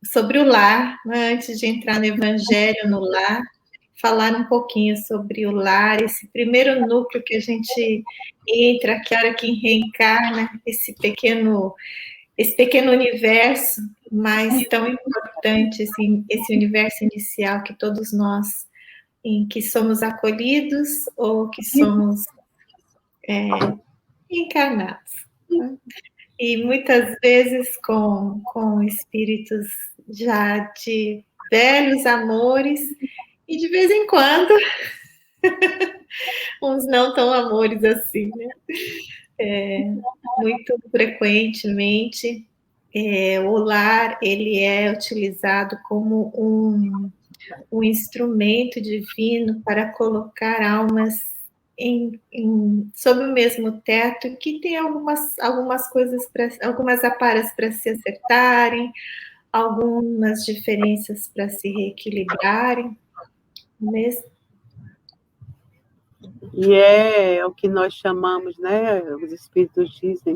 sobre o lar, né? Antes de entrar no Evangelho no lar, falar um pouquinho sobre o lar, esse primeiro núcleo que a gente entra, que hora que reencarna, esse pequeno universo, mas tão importante, assim, esse universo inicial que todos nós, em que somos acolhidos ou que somos encarnados. Né? E muitas vezes com espíritos já de velhos amores, e de vez em quando, uns não tão amores assim, né? Muito frequentemente, o lar ele é utilizado como um instrumento divino para colocar almas sob o mesmo teto, que tem algumas coisas, algumas aparas para se acertarem, algumas diferenças para se reequilibrarem, mesmo. E é o que nós chamamos, né? Os espíritos dizem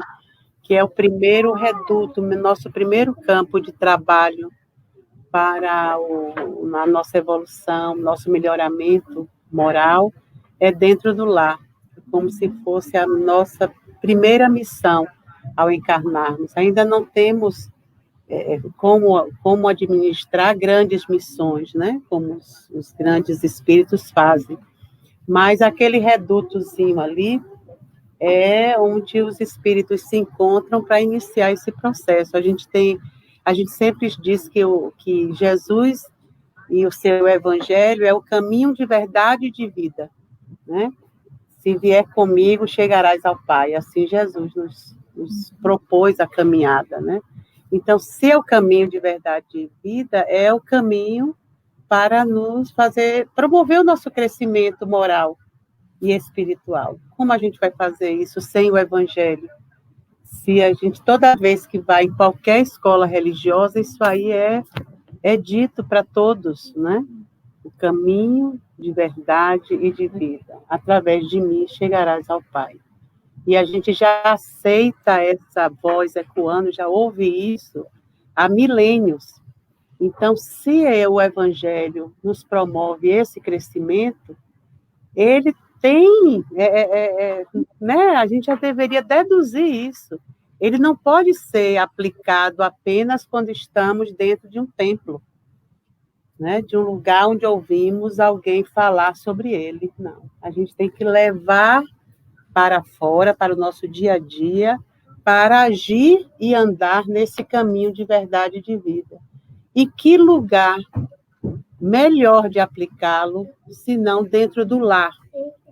que é o primeiro reduto, nosso primeiro campo de trabalho para a nossa evolução, nosso melhoramento moral, é dentro do lar, como se fosse a nossa primeira missão ao encarnarmos. Ainda não temos como administrar grandes missões, né? Como os grandes espíritos fazem. Mas aquele redutozinho ali é onde os espíritos se encontram para iniciar esse processo. A gente sempre diz que Jesus e o seu evangelho é o caminho de verdade e de vida, né? Se vier comigo, chegarás ao Pai. Assim Jesus nos propôs a caminhada, né? Então, se é o caminho de verdade e de vida, é o caminho para nos promover o nosso crescimento moral e espiritual. Como a gente vai fazer isso sem o evangelho? Se a gente, toda vez que vai em qualquer escola religiosa, isso aí é dito para todos, né? O caminho de verdade e de vida. Através de mim chegarás ao Pai. E a gente já aceita essa voz ecoando, já ouve isso há milênios. Então, se o evangelho nos promove esse crescimento, ele tem, né? A gente já deveria deduzir isso. Ele não pode ser aplicado apenas quando estamos dentro de um templo, né? De um lugar onde ouvimos alguém falar sobre ele. Não. A gente tem que levar para fora, para o nosso dia a dia, para agir e andar nesse caminho de verdade e de vida. E que lugar melhor de aplicá-lo, se não dentro do lar,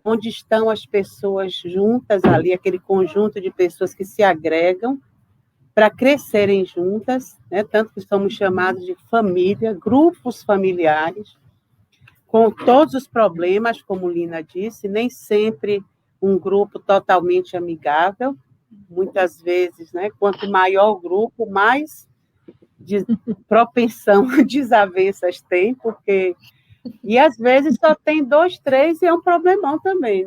onde estão as pessoas juntas ali, aquele conjunto de pessoas que se agregam para crescerem juntas, né? Tanto que somos chamados de família, grupos familiares, com todos os problemas, como Lina disse, nem sempre um grupo totalmente amigável, muitas vezes, né? Quanto maior o grupo, mais propensão a desavenças tem, porque... E, às vezes, só tem 2, 3 e é um problemão também.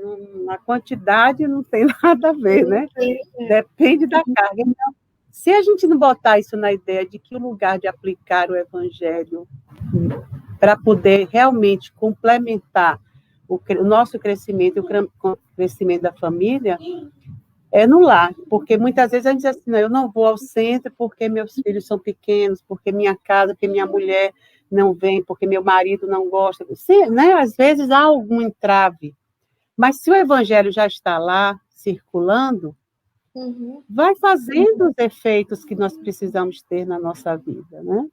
A quantidade não tem nada a ver, né? Depende da carga. Então, se a gente não botar isso na ideia de que o lugar de aplicar o evangelho para poder realmente complementar o nosso crescimento e o crescimento da família, é no lar. Porque muitas vezes a gente diz assim, não, eu não vou ao centro porque meus filhos são pequenos, porque minha casa, porque minha mulher não vem, porque meu marido não gosta. Sim, né? Às vezes há algum entrave. Mas se o evangelho já está lá, circulando, vai fazendo os efeitos que nós precisamos ter na nossa vida, né?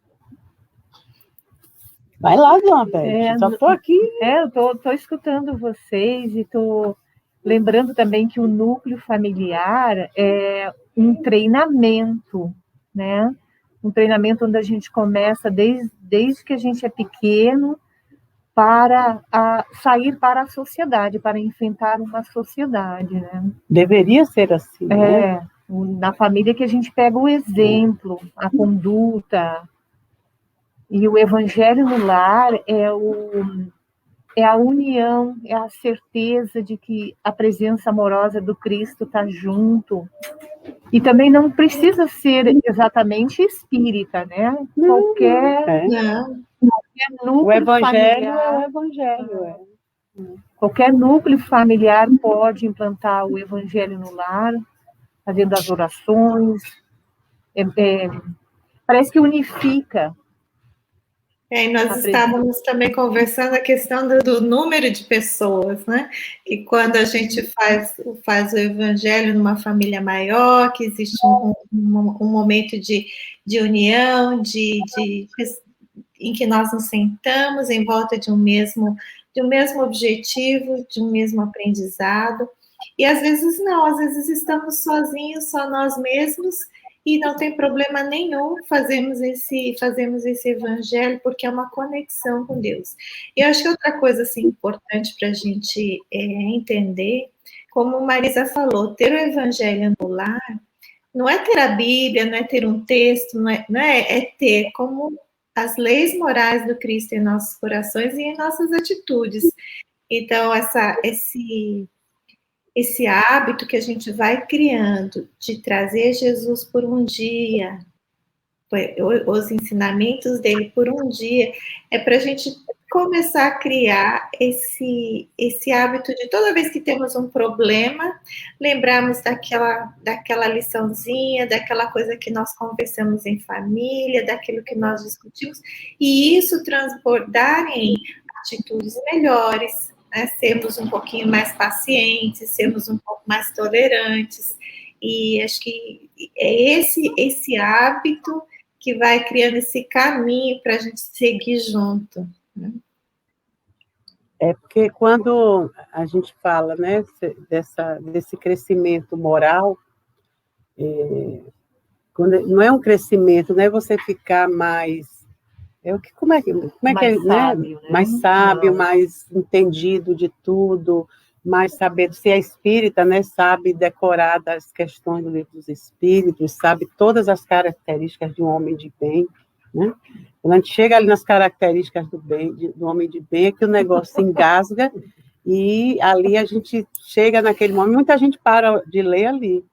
Vai lá, Dona Beth, só estou aqui. Eu estou escutando vocês e estou lembrando também que o núcleo familiar é um treinamento, né? Um treinamento onde a gente começa desde que a gente é pequeno para sair para a sociedade, para enfrentar uma sociedade, né? Deveria ser assim, né? Na família que a gente pega o exemplo, a conduta. E o evangelho no lar é a união, é a certeza de que a presença amorosa do Cristo está junto, E também não precisa ser exatamente espírita, né? Qualquer núcleo o evangelho familiar, é o evangelho. qualquer núcleo familiar pode implantar o evangelho no lar, fazendo as orações. Parece que unifica. E nós estávamos também conversando a questão do número de pessoas, né? Que quando a gente faz o evangelho numa família maior, que existe um momento de união, em que nós nos sentamos em volta de um mesmo objetivo, de um mesmo aprendizado. E às vezes não, às vezes estamos sozinhos, só nós mesmos, e não tem problema nenhum fazermos esse evangelho, porque é uma conexão com Deus. E eu acho que outra coisa assim, importante para a gente entender, como Marisa falou, ter o evangelho no lar não é ter a Bíblia, não é ter um texto, é ter como as leis morais do Cristo em nossos corações e em nossas atitudes. Então, esse hábito que a gente vai criando de trazer Jesus por um dia, os ensinamentos dele por um dia, é para a gente começar a criar esse hábito de toda vez que temos um problema, lembrarmos daquela liçãozinha, daquela coisa que nós conversamos em família, daquilo que nós discutimos, e isso transbordar em atitudes melhores, né? Sermos um pouquinho mais pacientes, sermos um pouco mais tolerantes, e acho que é esse hábito que vai criando esse caminho para a gente seguir junto. Né? É porque quando a gente fala, né, desse crescimento moral, quando não é um crescimento, não é você ficar mais, como é que sábio, né? Mais sábio, mais entendido de tudo, mais saber, se é espírita, né, sabe decorar das questões do livro dos espíritos, sabe todas as características de um homem de bem, né? Quando a gente chega ali nas características do homem de bem, é que o negócio se engasga, e ali a gente chega naquele momento, muita gente para de ler ali,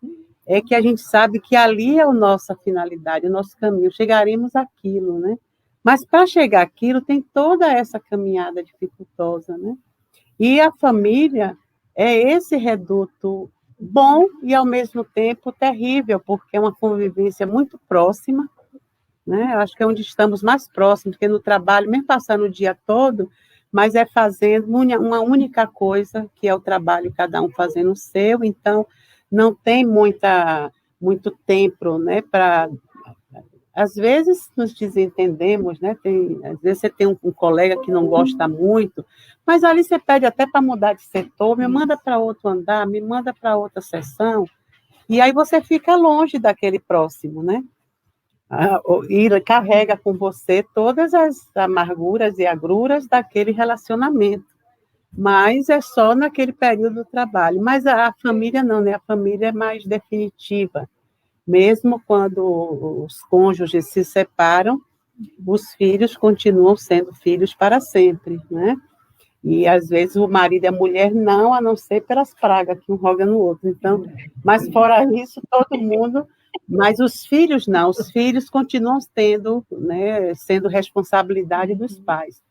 é que a gente sabe que ali é a nossa finalidade, o nosso caminho, chegaremos àquilo, né? Mas para chegar àquilo tem toda essa caminhada dificultosa, né? E a família é esse reduto bom e, ao mesmo tempo, terrível, porque é uma convivência muito próxima, né? Eu acho que é onde estamos mais próximos, porque no trabalho, mesmo passando o dia todo, mas é fazendo uma única coisa, que é o trabalho, cada um fazendo o seu, então não tem muito tempo, né, para... Às vezes nos desentendemos, né? Às vezes você tem um colega que não gosta muito, mas ali você pede até para mudar de setor, me manda para outro andar, me manda para outra seção, e aí você fica longe daquele próximo, né? E carrega com você todas as amarguras e agruras daquele relacionamento. Mas é só naquele período do trabalho. Mas a família não, né? A família é mais definitiva. Mesmo quando os cônjuges se separam, os filhos continuam sendo filhos para sempre, né? E, às vezes, o marido e a mulher não, a não ser pelas pragas que um roga no outro. Então, mas, fora isso, todo mundo... Mas os filhos não, os filhos continuam sendo responsabilidade dos pais.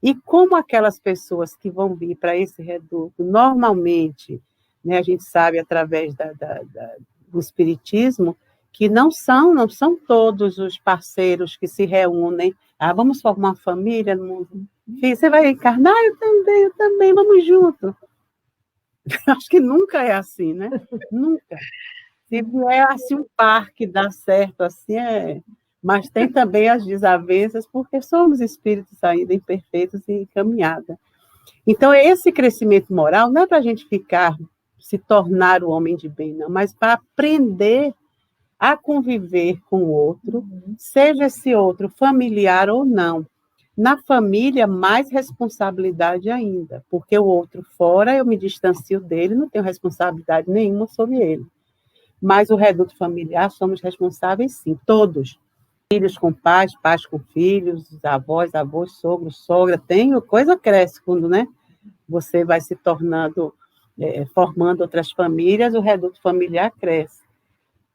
E como aquelas pessoas que vão vir para esse reduto, normalmente, né, a gente sabe através do espiritismo, que não são todos os parceiros que se reúnem, vamos formar uma família no mundo. Você vai encarnar? Eu também, vamos junto. Acho que nunca é assim, né? Nunca. Se vier assim um par que dá certo, assim mas tem também as desavenças, porque somos espíritos ainda imperfeitos e em caminhada. Então, esse crescimento moral não é para a gente se tornar o homem de bem, não, mas para aprender a conviver com o outro, seja esse outro familiar ou não. Na família, mais responsabilidade ainda, porque o outro fora, eu me distancio dele, não tenho responsabilidade nenhuma sobre ele. Mas o reduto familiar somos responsáveis, sim, todos. Filhos com pais, pais com filhos, avós, sogro, sogra, coisa cresce quando, né, você vai se tornando, formando outras famílias, o reduto familiar cresce.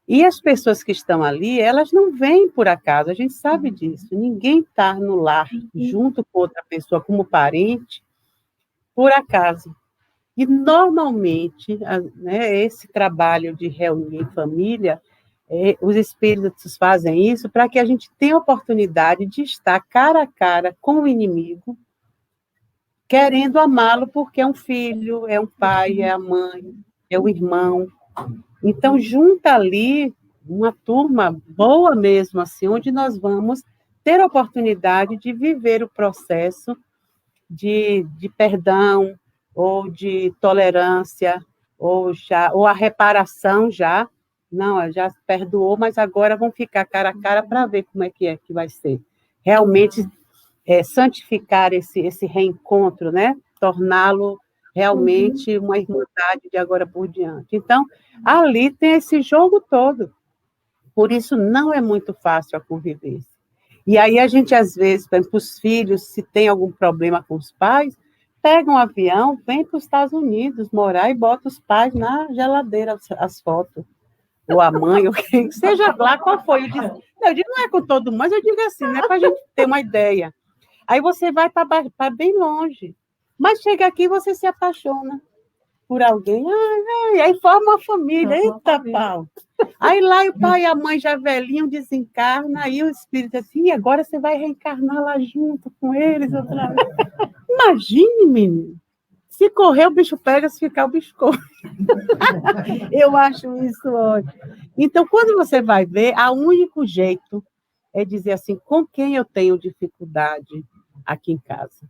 E as pessoas que estão ali, elas não vêm por acaso, a gente sabe disso. Ninguém está no lar junto com outra pessoa como parente por acaso. E, normalmente, né, esse trabalho de reunir em família, os espíritos fazem isso para que a gente tenha a oportunidade de estar cara a cara com o inimigo, querendo amá-lo porque é um filho, é um pai, é a mãe, é o irmão. Então, junta ali uma turma boa mesmo, assim, onde nós vamos ter a oportunidade de viver o processo de perdão, ou de tolerância, ou a reparação já. Não, já perdoou, mas agora vão ficar cara a cara para ver como é que vai ser. Realmente santificar esse reencontro, né? Torná-lo realmente uma irmandade de agora por diante. Então, ali tem esse jogo todo. Por isso, não é muito fácil a convivência. E aí a gente, às vezes, para os filhos, se tem algum problema com os pais, pega um avião, vem para os Estados Unidos morar e bota os pais na geladeira, as fotos. Ou a mãe, ou quem seja lá qual foi. Eu digo, não é com todo mundo, mas eu digo assim, né, para a gente ter uma ideia. Aí você vai para bem longe. Mas chega aqui e você se apaixona por alguém. E aí forma uma família. Eita, pau! Aí lá o pai e a mãe já velhinho desencarna, aí o espírito assim, e agora você vai reencarnar lá junto com eles outra vez. Imagine, menino. Se correr, o bicho pega, se ficar, o bicho corre. Eu acho isso ótimo. Então, quando você vai ver, o único jeito é dizer assim, com quem eu tenho dificuldade aqui em casa?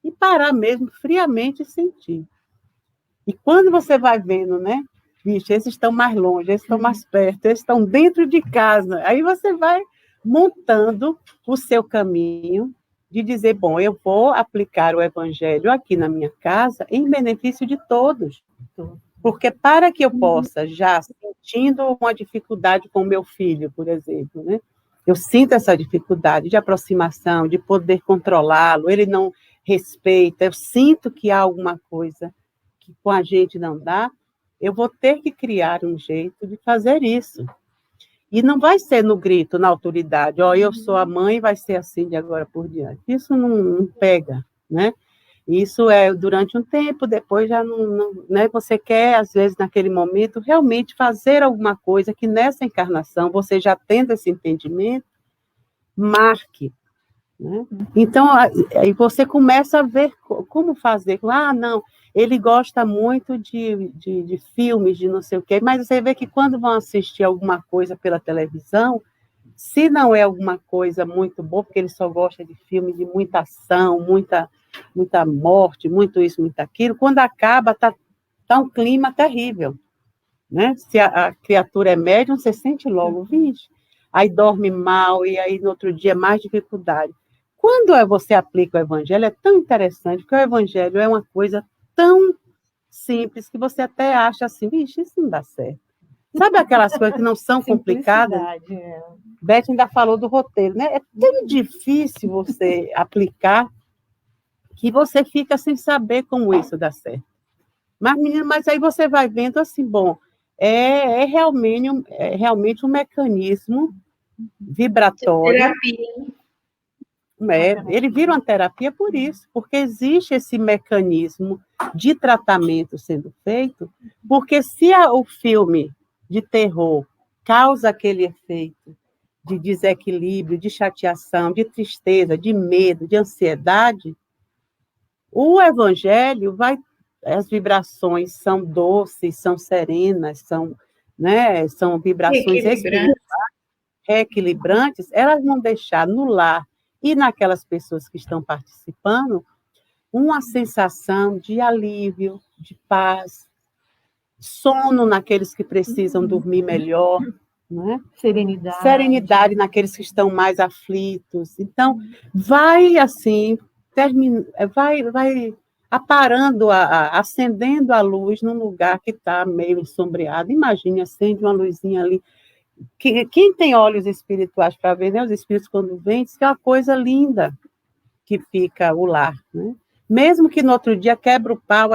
E parar mesmo, friamente sentir. E quando você vai vendo, né? Vixe, esses estão mais longe, esses estão mais perto, esses estão dentro de casa. Aí você vai montando o seu caminho de dizer, bom, eu vou aplicar o evangelho aqui na minha casa em benefício de todos. Porque para que eu possa, já sentindo uma dificuldade com o meu filho, por exemplo, né? Eu sinto essa dificuldade de aproximação, de poder controlá-lo, ele não respeita, eu sinto que há alguma coisa que com a gente não dá, eu vou ter que criar um jeito de fazer isso. E não vai ser no grito, na autoridade, eu sou a mãe, vai ser assim de agora por diante. Isso não pega, né? Isso é durante um tempo, depois já não, né? Você quer, às vezes, naquele momento, realmente fazer alguma coisa que nessa encarnação, você já tendo esse entendimento, marque. Né? Então, aí você começa a ver como fazer. Não, ele gosta muito de filmes, de não sei o quê, mas você vê que quando vão assistir alguma coisa pela televisão, se não é alguma coisa muito boa, porque ele só gosta de filme de muita ação, muita morte, muito isso, muito aquilo, quando acaba, tá um clima terrível. Né? Se a criatura é médium, você sente logo, vixe, aí dorme mal, e aí no outro dia mais dificuldade. Quando você aplica o evangelho, é tão interessante, porque o evangelho é uma coisa tão simples que você até acha assim, vixe, isso não dá certo. Sabe aquelas coisas que não são complicadas? Beth ainda falou do roteiro, né? É tão difícil você aplicar que você fica sem saber como isso dá certo. Mas aí você vai vendo assim, bom, é realmente um mecanismo vibratório. Terapia. Ele vira uma terapia por isso, porque existe esse mecanismo de tratamento sendo feito, porque se o filme de terror causa aquele efeito de desequilíbrio, de chateação, de tristeza, de medo, de ansiedade, o evangelho as vibrações são doces, são serenas, são vibrações reequilibrantes, elas vão deixar no lar e naquelas pessoas que estão participando uma sensação de alívio, de paz, sono naqueles que precisam dormir melhor, né? Serenidade naqueles que estão mais aflitos. Então, vai assim, vai aparando, acendendo a luz num lugar que está meio ensombreado. Imagine, acende uma luzinha ali. Quem tem olhos espirituais para ver, né? Os espíritos quando vêm, diz que é uma coisa linda que fica o lar, né? Mesmo que no outro dia quebra o pau,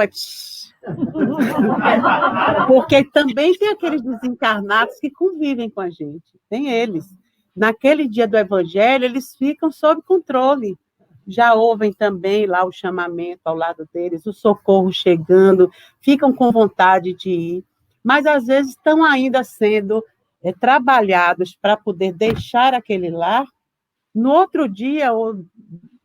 Porque também tem aqueles desencarnados que convivem com a gente. Tem eles. Naquele dia do Evangelho, eles ficam sob controle. Já ouvem também lá o chamamento ao lado deles, o socorro chegando, ficam com vontade de ir, mas às vezes estão ainda sendo trabalhados para poder deixar aquele lar. No outro dia, ou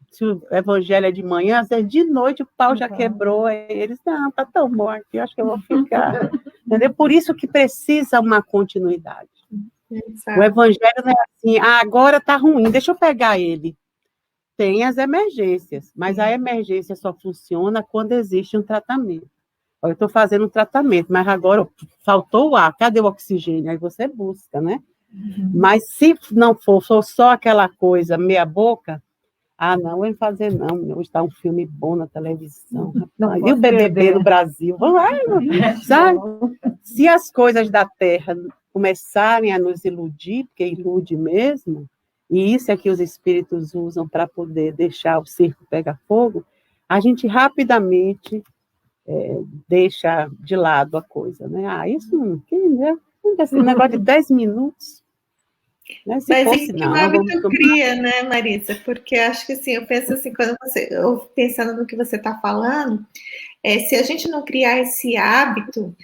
se o Evangelho é de manhã, às vezes de noite o pau já quebrou, e eles, não, está tão bom aqui, acho que eu vou ficar. Entendeu? Por isso que precisa uma continuidade. Exato. O Evangelho não é assim, agora está ruim, deixa eu pegar ele. Tem as emergências, mas a emergência só funciona quando existe um tratamento. Eu estou fazendo um tratamento, mas agora faltou o ar, cadê o oxigênio? Aí você busca, né? Mas se não for só aquela coisa meia boca, não vou fazer não, hoje está um filme bom na televisão, e o BBB no Brasil, sabe? Se as coisas da Terra começarem a nos iludir, porque ilude mesmo, e isso é que os espíritos usam para poder deixar o circo pegar fogo, a gente rapidamente deixa de lado a coisa, né? Isso não, esse negócio de 10 minutos, né? Se mas fosse, isso que o hábito cria, né, Marisa? Porque acho que assim, eu penso assim, pensando no que você está falando, se a gente não criar esse hábito,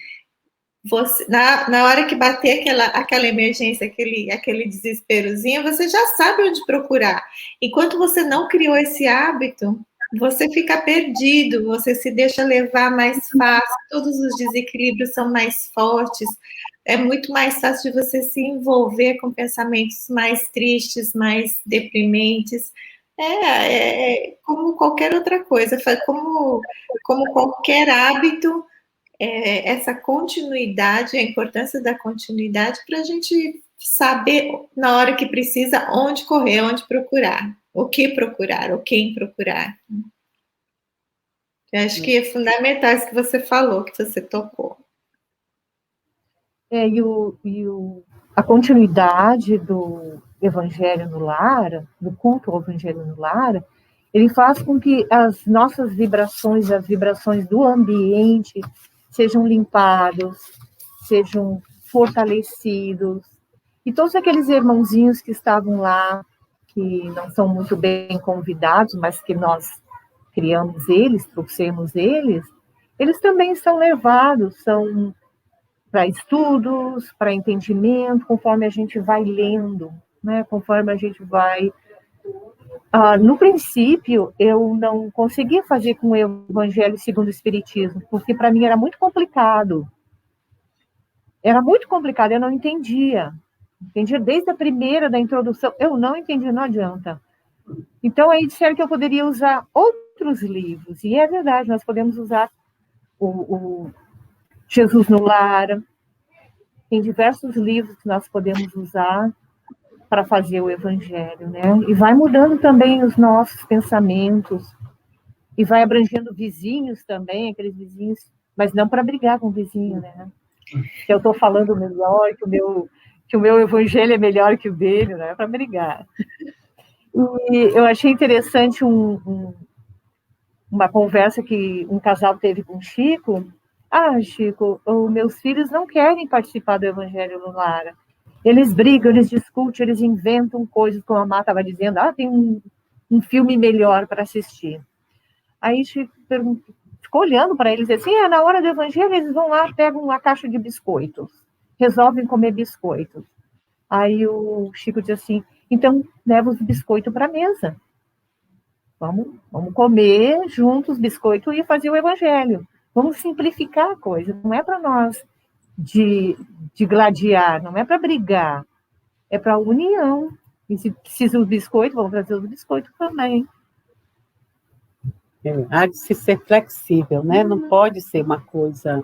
na hora que bater aquela emergência, aquele desesperozinho, você já sabe onde procurar. Enquanto você não criou esse hábito, você fica perdido, você se deixa levar mais fácil, todos os desequilíbrios são mais fortes, é muito mais fácil de você se envolver com pensamentos mais tristes, mais deprimentes. Como qualquer outra coisa, como qualquer hábito, essa continuidade, a importância da continuidade para a gente saber, na hora que precisa, onde correr, onde procurar, o que procurar, ou quem procurar. Eu acho que é fundamental isso que você falou, que você tocou. A continuidade do Evangelho no Lar, do culto ao Evangelho no Lar, ele faz com que as nossas vibrações, as vibrações do ambiente, sejam limpados, sejam fortalecidos. E todos aqueles irmãozinhos que estavam lá, que não são muito bem convidados, mas que nós criamos eles, trouxemos eles também são levados, são para estudos, para entendimento, conforme a gente vai lendo, né? Conforme a gente vai... no princípio, eu não conseguia fazer com o Evangelho segundo o Espiritismo, porque para mim era muito complicado. Era muito complicado, eu não entendia. Entendia desde a primeira, da introdução, eu não entendi, não adianta. Então, aí disseram que eu poderia usar outros livros, e é verdade, nós podemos usar o Jesus no Lar, tem diversos livros que nós podemos usar para fazer o Evangelho, né? E vai mudando também os nossos pensamentos, e vai abrangendo vizinhos também, aqueles vizinhos, mas não para brigar com o vizinho, né? Que eu estou falando melhor, que o meu Evangelho é melhor que o dele, não é para brigar. E eu achei interessante uma conversa que um casal teve com o Chico. Chico, os meus filhos não querem participar do Evangelho no Lar. Eles brigam, eles discutem, eles inventam coisas, como a Má estava dizendo, tem um filme melhor para assistir. Aí Chico ficou olhando para eles assim, na hora do Evangelho eles vão lá, pegam uma caixa de biscoitos, resolvem comer biscoitos. Aí o Chico diz assim, então leva os biscoitos para a mesa. Vamos comer juntos biscoito e fazer o Evangelho. Vamos simplificar a coisa. Não é para nós de gladiar, não é para brigar. É para união. E se precisa os biscoitos, vamos trazer os biscoitos também. Há de se ser flexível, né? Não pode ser uma coisa...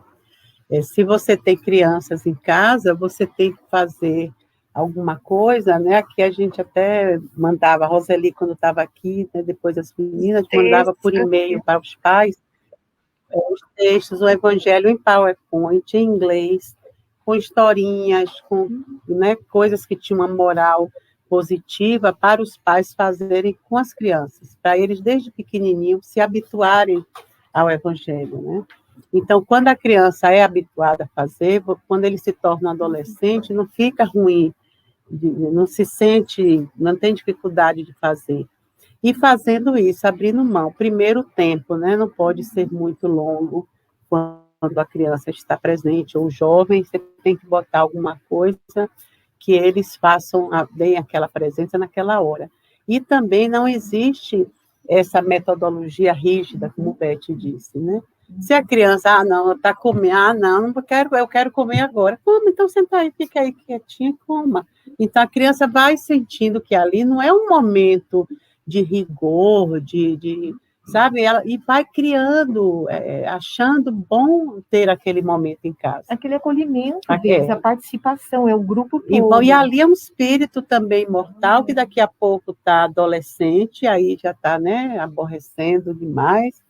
se você tem crianças em casa, você tem que fazer alguma coisa, né? Aqui a gente até mandava, a Roseli, quando estava aqui, né? Depois as meninas, mandava por e-mail para os pais os textos, o Evangelho em PowerPoint, em inglês, com historinhas, com, né, coisas que tinham uma moral positiva para os pais fazerem com as crianças, para eles, desde pequenininho, se habituarem ao Evangelho, né? Então, quando a criança é habituada a fazer, quando ele se torna adolescente, não fica ruim, não se sente, não tem dificuldade de fazer. E fazendo isso, abrindo mão, primeiro tempo, né? Não pode ser muito longo quando a criança está presente, ou jovem, você tem que botar alguma coisa que eles deem aquela presença naquela hora. E também não existe essa metodologia rígida, como o Beth disse, né? Se a criança, não, está comendo, não quero, eu quero comer agora. Coma, então senta aí, fica aí quietinha e coma. Então a criança vai sentindo que ali não é um momento de rigor, sabe? E vai criando, achando bom ter aquele momento em casa. Aquele acolhimento deles, a participação, é o grupo todo. E ali é um espírito também imortal, que daqui a pouco está adolescente, aí já está, né, aborrecendo demais.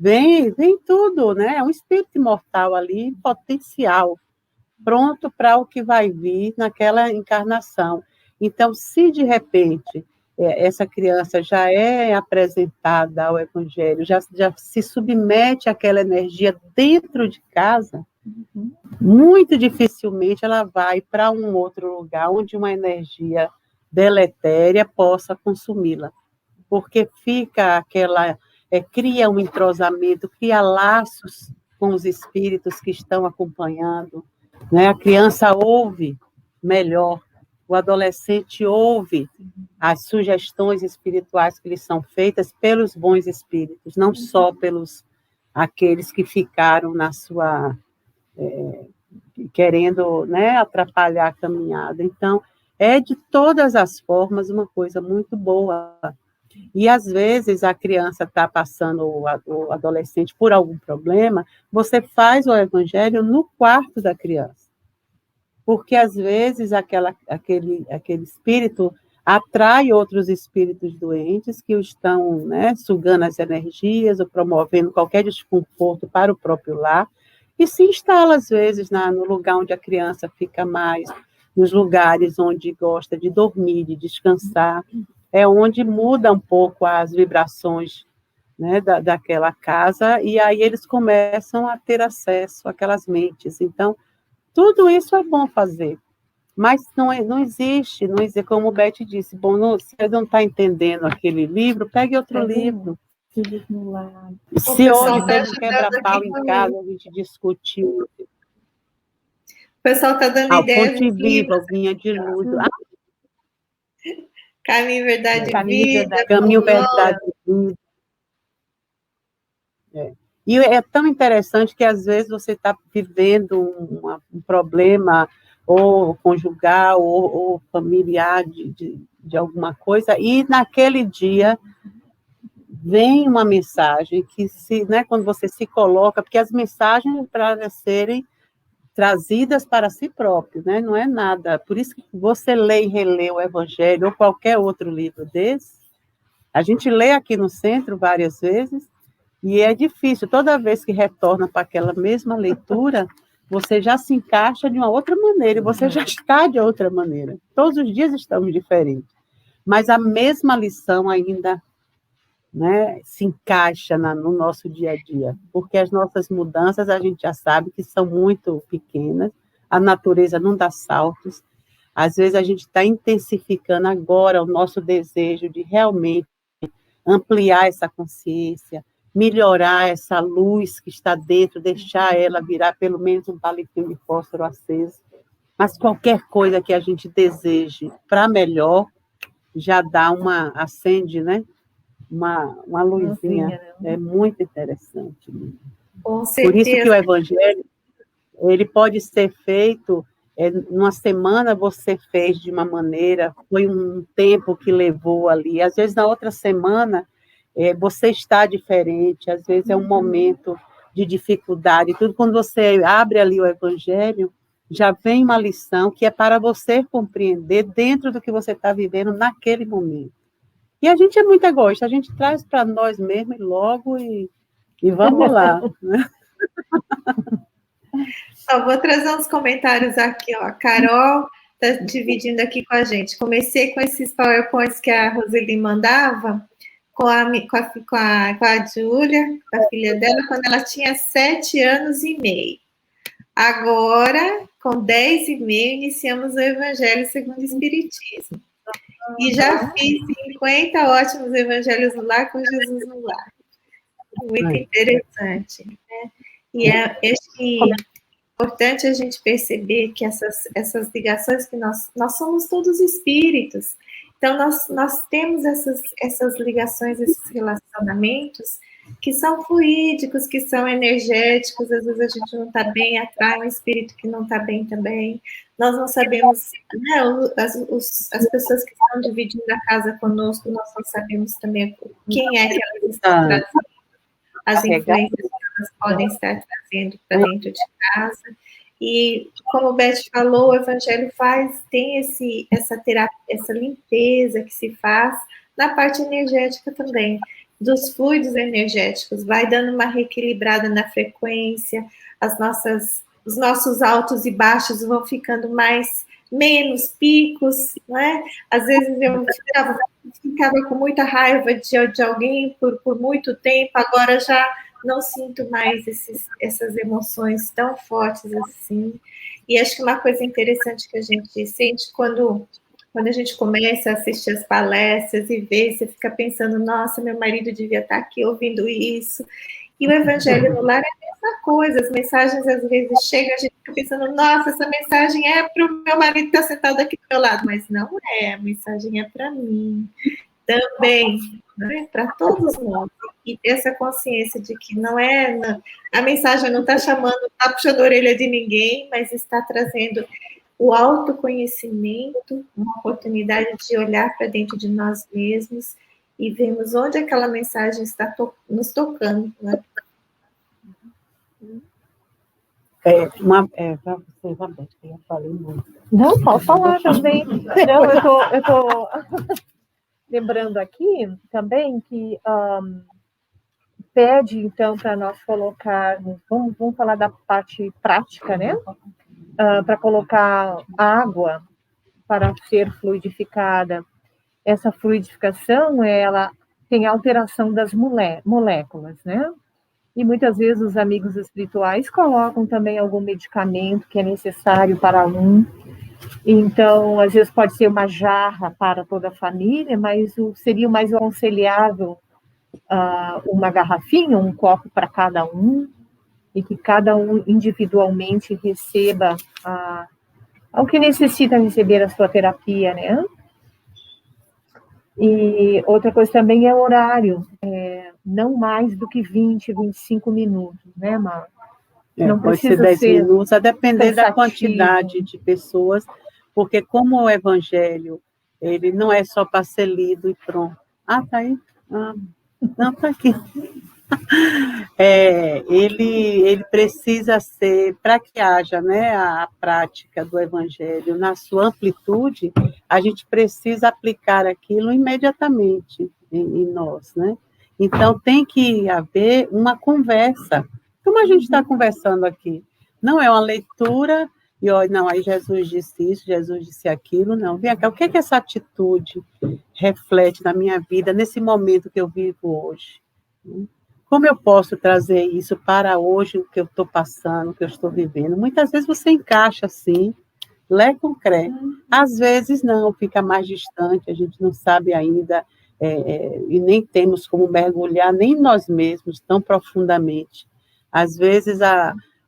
Vem tudo, né? É um espírito imortal ali, potencial, pronto para o que vai vir naquela encarnação. Então, se de repente essa criança já é apresentada ao Evangelho, já se submete àquela energia dentro de casa, muito dificilmente ela vai para um outro lugar onde uma energia deletéria possa consumi-la, porque fica cria um entrosamento, cria laços com os espíritos que estão acompanhando, né? A criança ouve melhor, o adolescente ouve as sugestões espirituais que lhe são feitas pelos bons espíritos, não só pelos aqueles que ficaram na sua querendo, né, atrapalhar a caminhada. Então, é de todas as formas uma coisa muito boa. E, às vezes, a criança está passando, o adolescente, por algum problema, você faz o Evangelho no quarto da criança. Porque, às vezes, aquele espírito atrai outros espíritos doentes que estão, né, sugando as energias ou promovendo qualquer desconforto para o próprio lar, e se instala, às vezes, no lugar onde a criança fica mais, nos lugares onde gosta de dormir, de descansar, é onde muda um pouco as vibrações, né, daquela casa, e aí eles começam a ter acesso àquelas mentes. Então, tudo isso é bom fazer, mas não existe, como o Beth disse, bom, se você não está entendendo aquele livro, pegue outro livro. Se hoje teve um quebra-pau em casa, a gente discutiu. O pessoal está dando ideia. Fonte Viva, Vinha de Luz. Caminho, Verdade e Vida. Caminho, Verdade e Vida. E é tão interessante que, às vezes, você está vivendo um problema, ou conjugal, ou familiar, de alguma coisa, e naquele dia vem uma mensagem que, né, quando você se coloca, porque as mensagens para serem trazidas para si próprio, né? Não é nada. Por isso que você lê e relê o Evangelho ou qualquer outro livro desse, a gente lê aqui no centro várias vezes, e é difícil, toda vez que retorna para aquela mesma leitura, você já se encaixa de uma outra maneira, e você já está de outra maneira. Todos os dias estamos diferentes, mas a mesma lição ainda, né, se encaixa no nosso dia a dia, porque as nossas mudanças a gente já sabe que são muito pequenas, a natureza não dá saltos, às vezes a gente está intensificando agora o nosso desejo de realmente ampliar essa consciência, melhorar essa luz que está dentro, deixar ela virar pelo menos um palitinho de fósforo aceso, mas qualquer coisa que a gente deseje para melhor, já dá acende, né? Uma luzinha, é muito interessante. Com certeza. Por isso que o Evangelho, ele pode ser feito, numa semana você fez de uma maneira, foi um tempo que levou ali, às vezes na outra semana você está diferente, às vezes é um momento de dificuldade, tudo quando você abre ali o Evangelho, já vem uma lição que é para você compreender dentro do que você está vivendo naquele momento. E a gente é muito egoísta, a gente traz para nós mesmos logo e vamos lá. Né? Vou trazer uns comentários aqui. A Carol está dividindo aqui com a gente. Comecei com esses PowerPoints que a Roseli mandava, com a Júlia, com a filha dela, quando ela tinha 7 anos e meio. Agora, com 10 e meio, iniciamos o Evangelho segundo o Espiritismo. E já fiz 50 ótimos evangelhos no lar com Jesus no lar. Muito interessante. Né? E acho que importante a gente perceber que essas ligações, que nós somos todos espíritos, então nós temos essas ligações, esses relacionamentos que são fluídicos, que são energéticos, às vezes a gente não está bem, atrai um espírito que não está bem também, nós não sabemos, né, as pessoas que estão dividindo a casa conosco, nós não sabemos também quem é que elas estão trazendo, as influências que elas podem estar trazendo para dentro de casa. E, como o Beth falou, o Evangelho tem essa terapia, essa limpeza que se faz na parte energética também, dos fluidos energéticos, vai dando uma reequilibrada na frequência, os nossos altos e baixos vão ficando menos picos, né? Às vezes eu ficava com muita raiva de alguém por muito tempo, agora já não sinto mais essas emoções tão fortes assim. E acho que uma coisa interessante que a gente sente quando a gente começa a assistir as palestras e vê, você fica pensando, nossa, meu marido devia estar aqui ouvindo isso. E o Evangelho no Lar é a mesma coisa, as mensagens às vezes chegam, a gente fica pensando, nossa, essa mensagem é para o meu marido estar sentado aqui do meu lado, mas não é, a mensagem é para mim também, né? Para todos nós. E ter essa consciência de que a mensagem não está está puxando a orelha de ninguém, mas está trazendo o autoconhecimento, uma oportunidade de olhar para dentro de nós mesmos e vermos onde aquela mensagem está nos tocando. Né? Para você, Roberto, eu falei muito. Não, pode falar também. Não, eu tô lembrando aqui também que pede, então, para nós colocarmos, vamos falar da parte prática, né? Para colocar água para ser fluidificada. Essa fluidificação, ela tem alteração das moléculas, né? E muitas vezes os amigos espirituais colocam também algum medicamento que é necessário para um. Então, às vezes pode ser uma jarra para toda a família, mas seria mais aconselhável uma garrafinha, um copo para cada um, e que cada um individualmente receba o que necessita receber a sua terapia, né? E outra coisa também é o horário, não mais do que 20, 25 minutos, né, Mar? Não pode ser 10 minutos, a depender da quantidade de pessoas, porque como o Evangelho, ele não é só para ser lido e pronto. Ah, tá aí? Não, tá aqui. Ele precisa ser, para que haja, né, a prática do Evangelho na sua amplitude, a gente precisa aplicar aquilo imediatamente em nós, né? Então, tem que haver uma conversa, como a gente está conversando aqui. Não é uma leitura, e não, aí Jesus disse isso, Jesus disse aquilo, não. Vem cá, o que é que essa atitude reflete na minha vida, nesse momento que eu vivo hoje? Como eu posso trazer isso para hoje, o que eu estou passando, o que eu estou vivendo? Muitas vezes você encaixa assim, lé com cré. Às vezes não, fica mais distante, a gente não sabe ainda, e nem temos como mergulhar nem nós mesmos tão profundamente. Às vezes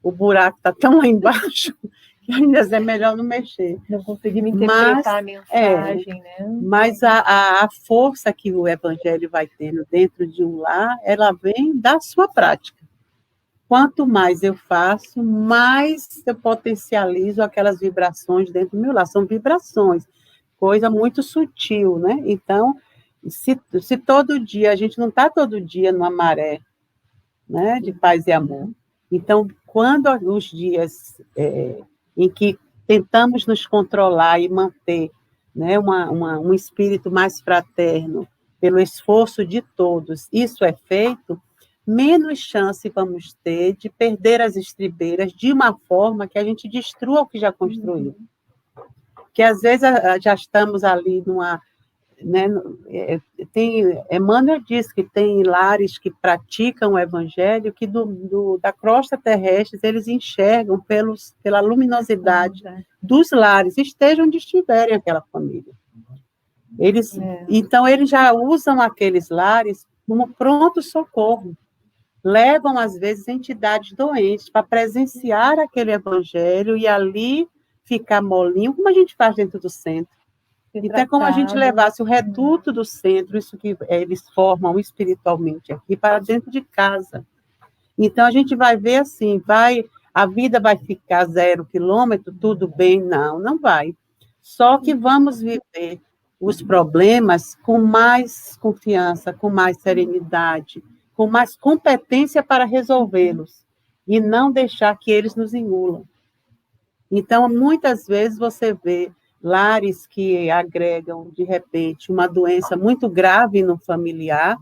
o buraco está tão lá embaixo que ainda é melhor não mexer. Não conseguimos interpretar a mensagem, né? Mas a força que o Evangelho vai tendo dentro de um lar, ela vem da sua prática. Quanto mais eu faço, mais eu potencializo aquelas vibrações dentro do meu lar. São vibrações, coisa muito sutil, né? Então, se todo dia, a gente não está todo dia numa maré, né, de paz e amor. Então, quando os dias em que tentamos nos controlar e manter, né, um espírito mais fraterno, pelo esforço de todos, isso é feito, menos chance vamos ter de perder as estribeiras de uma forma que a gente destrua o que já construiu. Que às vezes já estamos ali né, Emmanuel diz que tem lares que praticam o evangelho que da crosta terrestre eles enxergam pela luminosidade dos lares, estejam onde estiverem aquela família. Então, eles já usam aqueles lares como pronto-socorro. Levam, às vezes, entidades doentes para presenciar aquele evangelho e ali ficar molinho, como a gente faz dentro do centro. Então, é como a gente levasse o reduto do centro, isso que eles formam espiritualmente aqui, para dentro de casa. Então, a gente vai ver assim, a vida vai ficar 0 quilômetro, tudo bem? Não vai. Só que vamos viver os problemas com mais confiança, com mais serenidade, com mais competência para resolvê-los, e não deixar que eles nos engulam. Então, muitas vezes você vê lares que agregam, de repente, uma doença muito grave no familiar,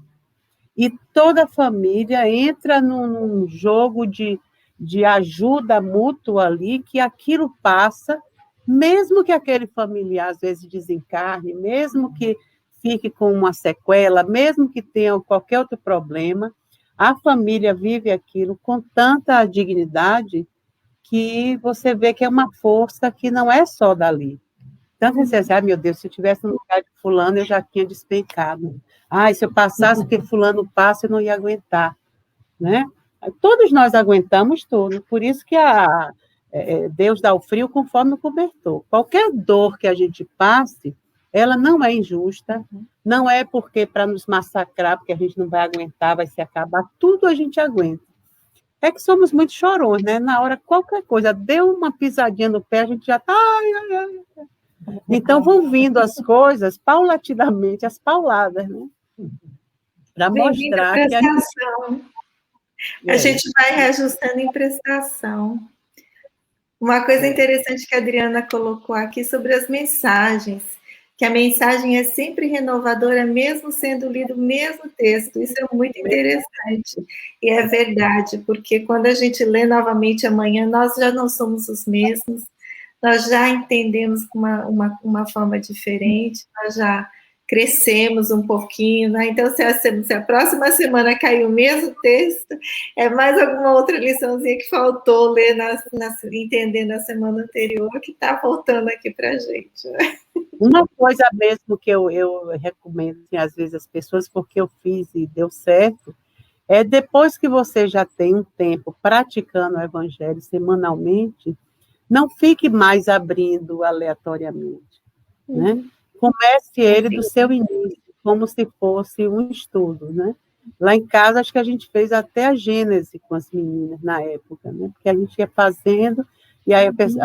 e toda a família entra num jogo de ajuda mútua ali, que aquilo passa, mesmo que aquele familiar, às vezes, desencarne, mesmo que fique com uma sequela, mesmo que tenha qualquer outro problema, a família vive aquilo com tanta dignidade que você vê que é uma força que não é só dali. Tanto você diz, meu Deus, se eu estivesse no lugar de fulano, eu já tinha despencado. Se eu passasse porque fulano passa, eu não ia aguentar. Né? Todos nós aguentamos tudo, por isso que Deus dá o frio conforme o cobertor. Qualquer dor que a gente passe, ela não é injusta, não é porque para nos massacrar, porque a gente não vai aguentar, vai se acabar, tudo a gente aguenta. É que somos muito chorões, né? Na hora, qualquer coisa, deu uma pisadinha no pé, a gente já está... Então, vão vindo as coisas paulatinamente, as pauladas, né? Para mostrar que a gente vai reajustando em prestação. Uma coisa interessante que a Adriana colocou aqui sobre as mensagens, que a mensagem é sempre renovadora, mesmo sendo lido o mesmo texto. Isso é muito interessante. E é verdade, porque quando a gente lê novamente amanhã, nós já não somos os mesmos, nós já entendemos uma forma diferente, nós já crescemos um pouquinho, né? Então, se a próxima semana cair o mesmo texto, é mais alguma outra liçãozinha que faltou ler, entender na semana anterior, que está voltando aqui para a gente. Né? Uma coisa mesmo que eu recomendo, assim, às vezes, as pessoas, porque eu fiz e deu certo, é depois que você já tem um tempo praticando o evangelho semanalmente, não fique mais abrindo aleatoriamente, né? Comece ele do seu início, como se fosse um estudo, né? Lá em casa, acho que a gente fez até a Gênese com as meninas na época, né? Porque a gente ia fazendo, e aí eu pensei,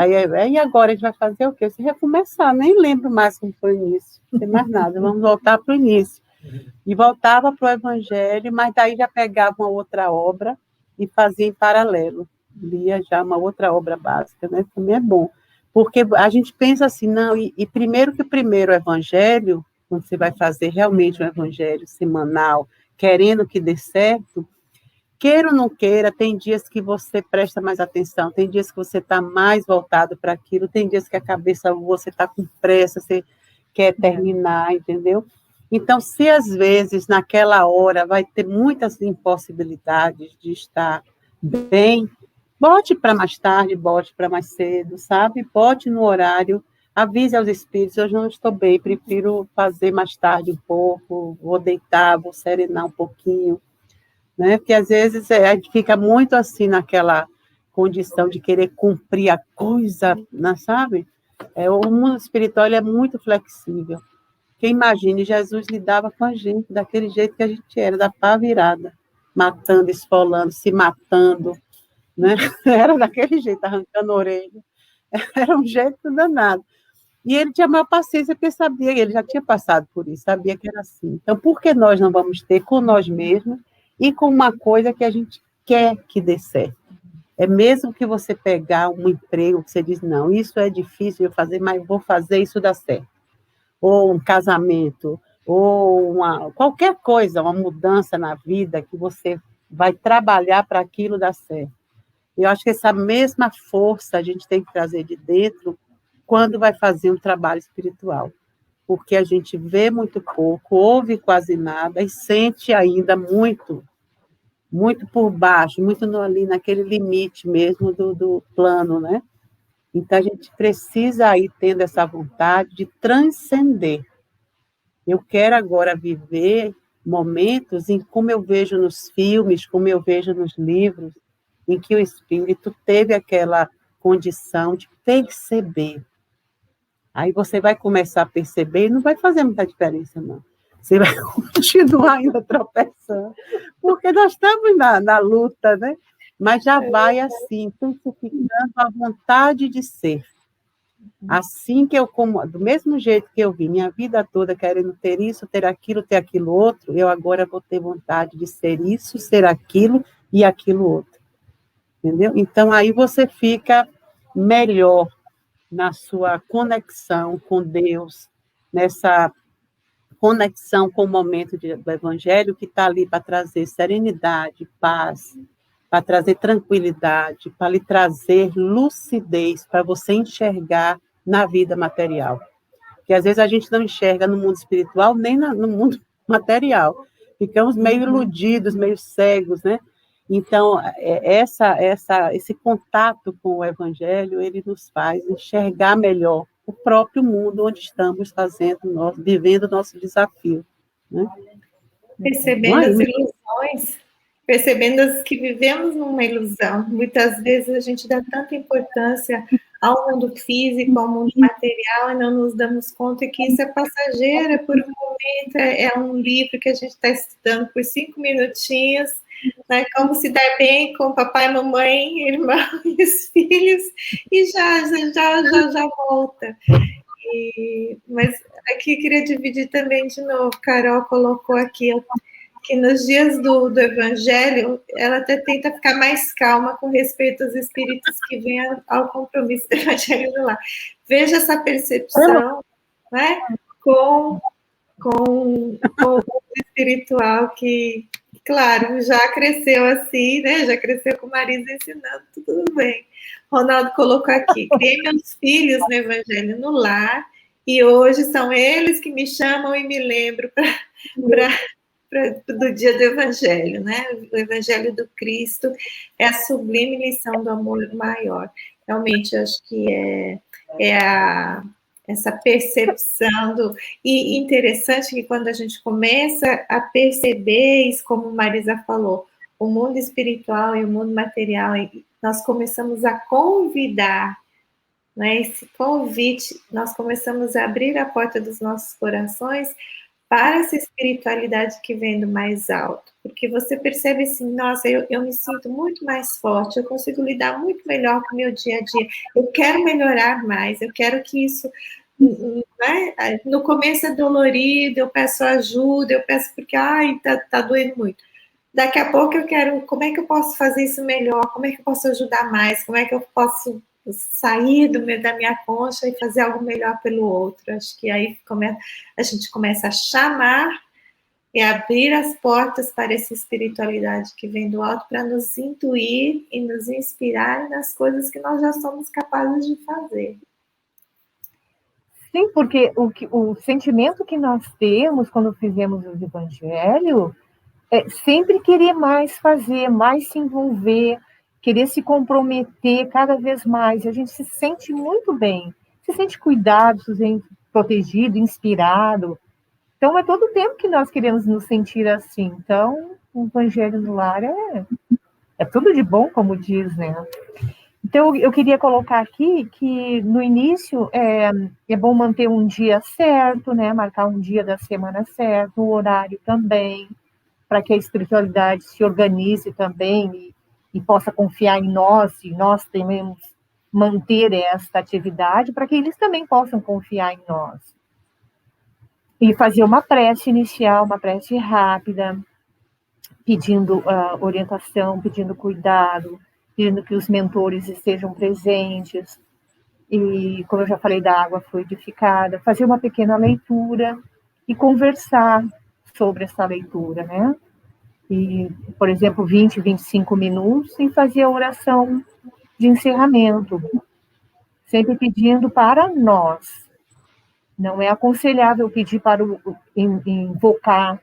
e agora a gente vai fazer o quê? Se recomeçar, nem lembro mais como foi o início, não tem mais nada, vamos voltar para o início. E voltava para o Evangelho, mas daí já pegava uma outra obra e fazia em paralelo, lia já uma outra obra básica, né? Também é bom. Porque a gente pensa assim, não, e primeiro que o primeiro evangelho, quando você vai fazer realmente um evangelho semanal, querendo que dê certo, queira ou não queira, tem dias que você presta mais atenção, tem dias que você está mais voltado para aquilo, tem dias que a cabeça, você está com pressa, você quer terminar, entendeu? Então, se às vezes, naquela hora, vai ter muitas impossibilidades de estar bem, bote para mais tarde, bote para mais cedo, sabe? Bote no horário, avise aos espíritos, eu não estou bem, prefiro fazer mais tarde um pouco, vou deitar, vou serenar um pouquinho, né? Porque às vezes a gente fica muito assim naquela condição de querer cumprir a coisa, né, sabe? O mundo espiritual é muito flexível. Quem imagine, Jesus lidava com a gente daquele jeito que a gente era, da pá virada, matando, esfolando, se matando, né? Era daquele jeito, arrancando a orelha. Era um jeito danado. E ele tinha maior paciência, porque sabia, ele já tinha passado por isso, sabia que era assim. Então, por que nós não vamos ter com nós mesmos e com uma coisa que a gente quer que dê certo? É mesmo que você pegar um emprego que você diz, não, isso é difícil de fazer, mas vou fazer, isso dá certo. Ou um casamento, ou qualquer coisa, uma mudança na vida que você vai trabalhar para aquilo dar certo. Eu acho que essa mesma força a gente tem que trazer de dentro quando vai fazer um trabalho espiritual. porque a gente vê muito pouco, ouve quase nada e sente ainda muito, muito por baixo, muito ali naquele limite mesmo do plano, né? Então, a gente precisa ir tendo essa vontade de transcender. Eu quero agora viver momentos em como eu vejo nos filmes, como eu vejo nos livros, em que o espírito teve aquela condição de perceber. Aí você vai começar a perceber e não vai fazer muita diferença, não. Você vai continuar ainda tropeçando, porque nós estamos na luta, né? Mas já vai assim, intensificando a vontade de ser. Assim que eu, do mesmo jeito que eu vi minha vida toda querendo ter isso, ter aquilo outro, eu agora vou ter vontade de ser isso, ser aquilo e aquilo outro. Entendeu? Então, aí você fica melhor na sua conexão com Deus, nessa conexão com o momento do Evangelho, que está ali para trazer serenidade, paz, para trazer tranquilidade, para lhe trazer lucidez, para você enxergar na vida material. Porque às vezes a gente não enxerga no mundo espiritual, nem no mundo material. Ficamos meio iludidos, meio cegos, né? Então, esse contato com o Evangelho, ele nos faz enxergar melhor o próprio mundo onde estamos vivendo o nosso desafio. Né? Percebendo as ilusões, percebendo que vivemos numa ilusão. Muitas vezes a gente dá tanta importância ao mundo físico, ao mundo material, e não nos damos conta que isso é passageiro, é por um momento, é um livro que a gente está estudando por 5 minutinhos, né? Como se dar bem com papai, mamãe, irmão e os filhos, e já volta. Mas aqui queria dividir também de novo, Carol colocou aqui que nos dias do Evangelho, ela até tenta ficar mais calma com respeito aos espíritos que vêm ao compromisso do Evangelho do Lar. Veja essa percepção, né, com o espiritual que, claro, já cresceu assim, né, já cresceu com o Marisa ensinando, tudo bem. Ronaldo colocou aqui, criei meus filhos no Evangelho no Lar, e hoje são eles que me chamam e me lembram do dia do Evangelho, né? O Evangelho do Cristo é a sublime lição do amor maior. Realmente, eu acho que essa percepção e interessante que quando a gente começa a perceber isso, como Marisa falou, o mundo espiritual e o mundo material, nós começamos a convidar, né? Esse convite, nós começamos a abrir a porta dos nossos corações para essa espiritualidade que vem do mais alto, porque você percebe assim, nossa, eu me sinto muito mais forte, eu consigo lidar muito melhor com o meu dia a dia, eu quero melhorar mais, eu quero que isso, né? No começo é dolorido, eu peço ajuda, eu peço porque, tá doendo muito. Daqui a pouco eu quero, como é que eu posso fazer isso melhor, como é que eu posso ajudar mais, como é que eu posso sair da minha concha e fazer algo melhor pelo outro. Acho que aí a gente começa a chamar e abrir as portas para essa espiritualidade que vem do alto para nos intuir e nos inspirar nas coisas que nós já somos capazes de fazer. Sim, porque o sentimento que nós temos quando fizemos o Evangelho é sempre querer mais fazer, mais se envolver, querer se comprometer cada vez mais. A gente se sente muito bem, se sente cuidado, se sente protegido, inspirado. Então, é todo o tempo que nós queremos nos sentir assim. Então, o Evangelho no Lar é tudo de bom, como diz, né? Então, eu queria colocar aqui que, no início, é bom manter um dia certo, né? Marcar um dia da semana certo, o horário também, para que a espiritualidade se organize também e possa confiar em nós, e nós devemos manter esta atividade, para que eles também possam confiar em nós. E fazer uma prece inicial, uma prece rápida, pedindo orientação, pedindo cuidado, pedindo que os mentores estejam presentes. E, como eu já falei, da água fluidificada, fazer uma pequena leitura e conversar sobre essa leitura, né? E, por exemplo, 20, 25 minutos e fazer a oração de encerramento, sempre pedindo para nós, Não é aconselhável pedir para invocar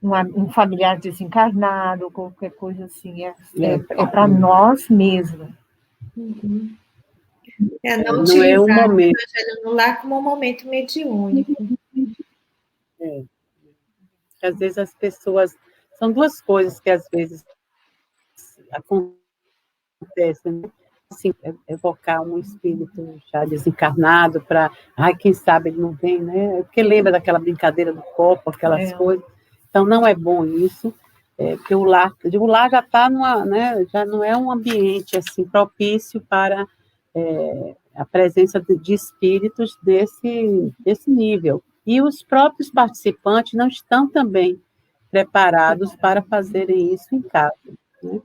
um familiar desencarnado, qualquer coisa assim. É para nós mesmos. Uhum. Não Não é utilizar um o momento. Evangelho no lar como um momento mediúnico. Às vezes as pessoas... São duas coisas que às vezes acontecem, né? Assim, evocar um espírito já desencarnado para... Ai, quem sabe ele não vem, né? Porque lembra daquela brincadeira do copo, aquelas coisas. Então, não é bom isso, porque o lar já está né, já não é um ambiente assim propício para a presença de espíritos desse nível. E os próprios participantes não estão também preparados para fazerem isso em casa, né?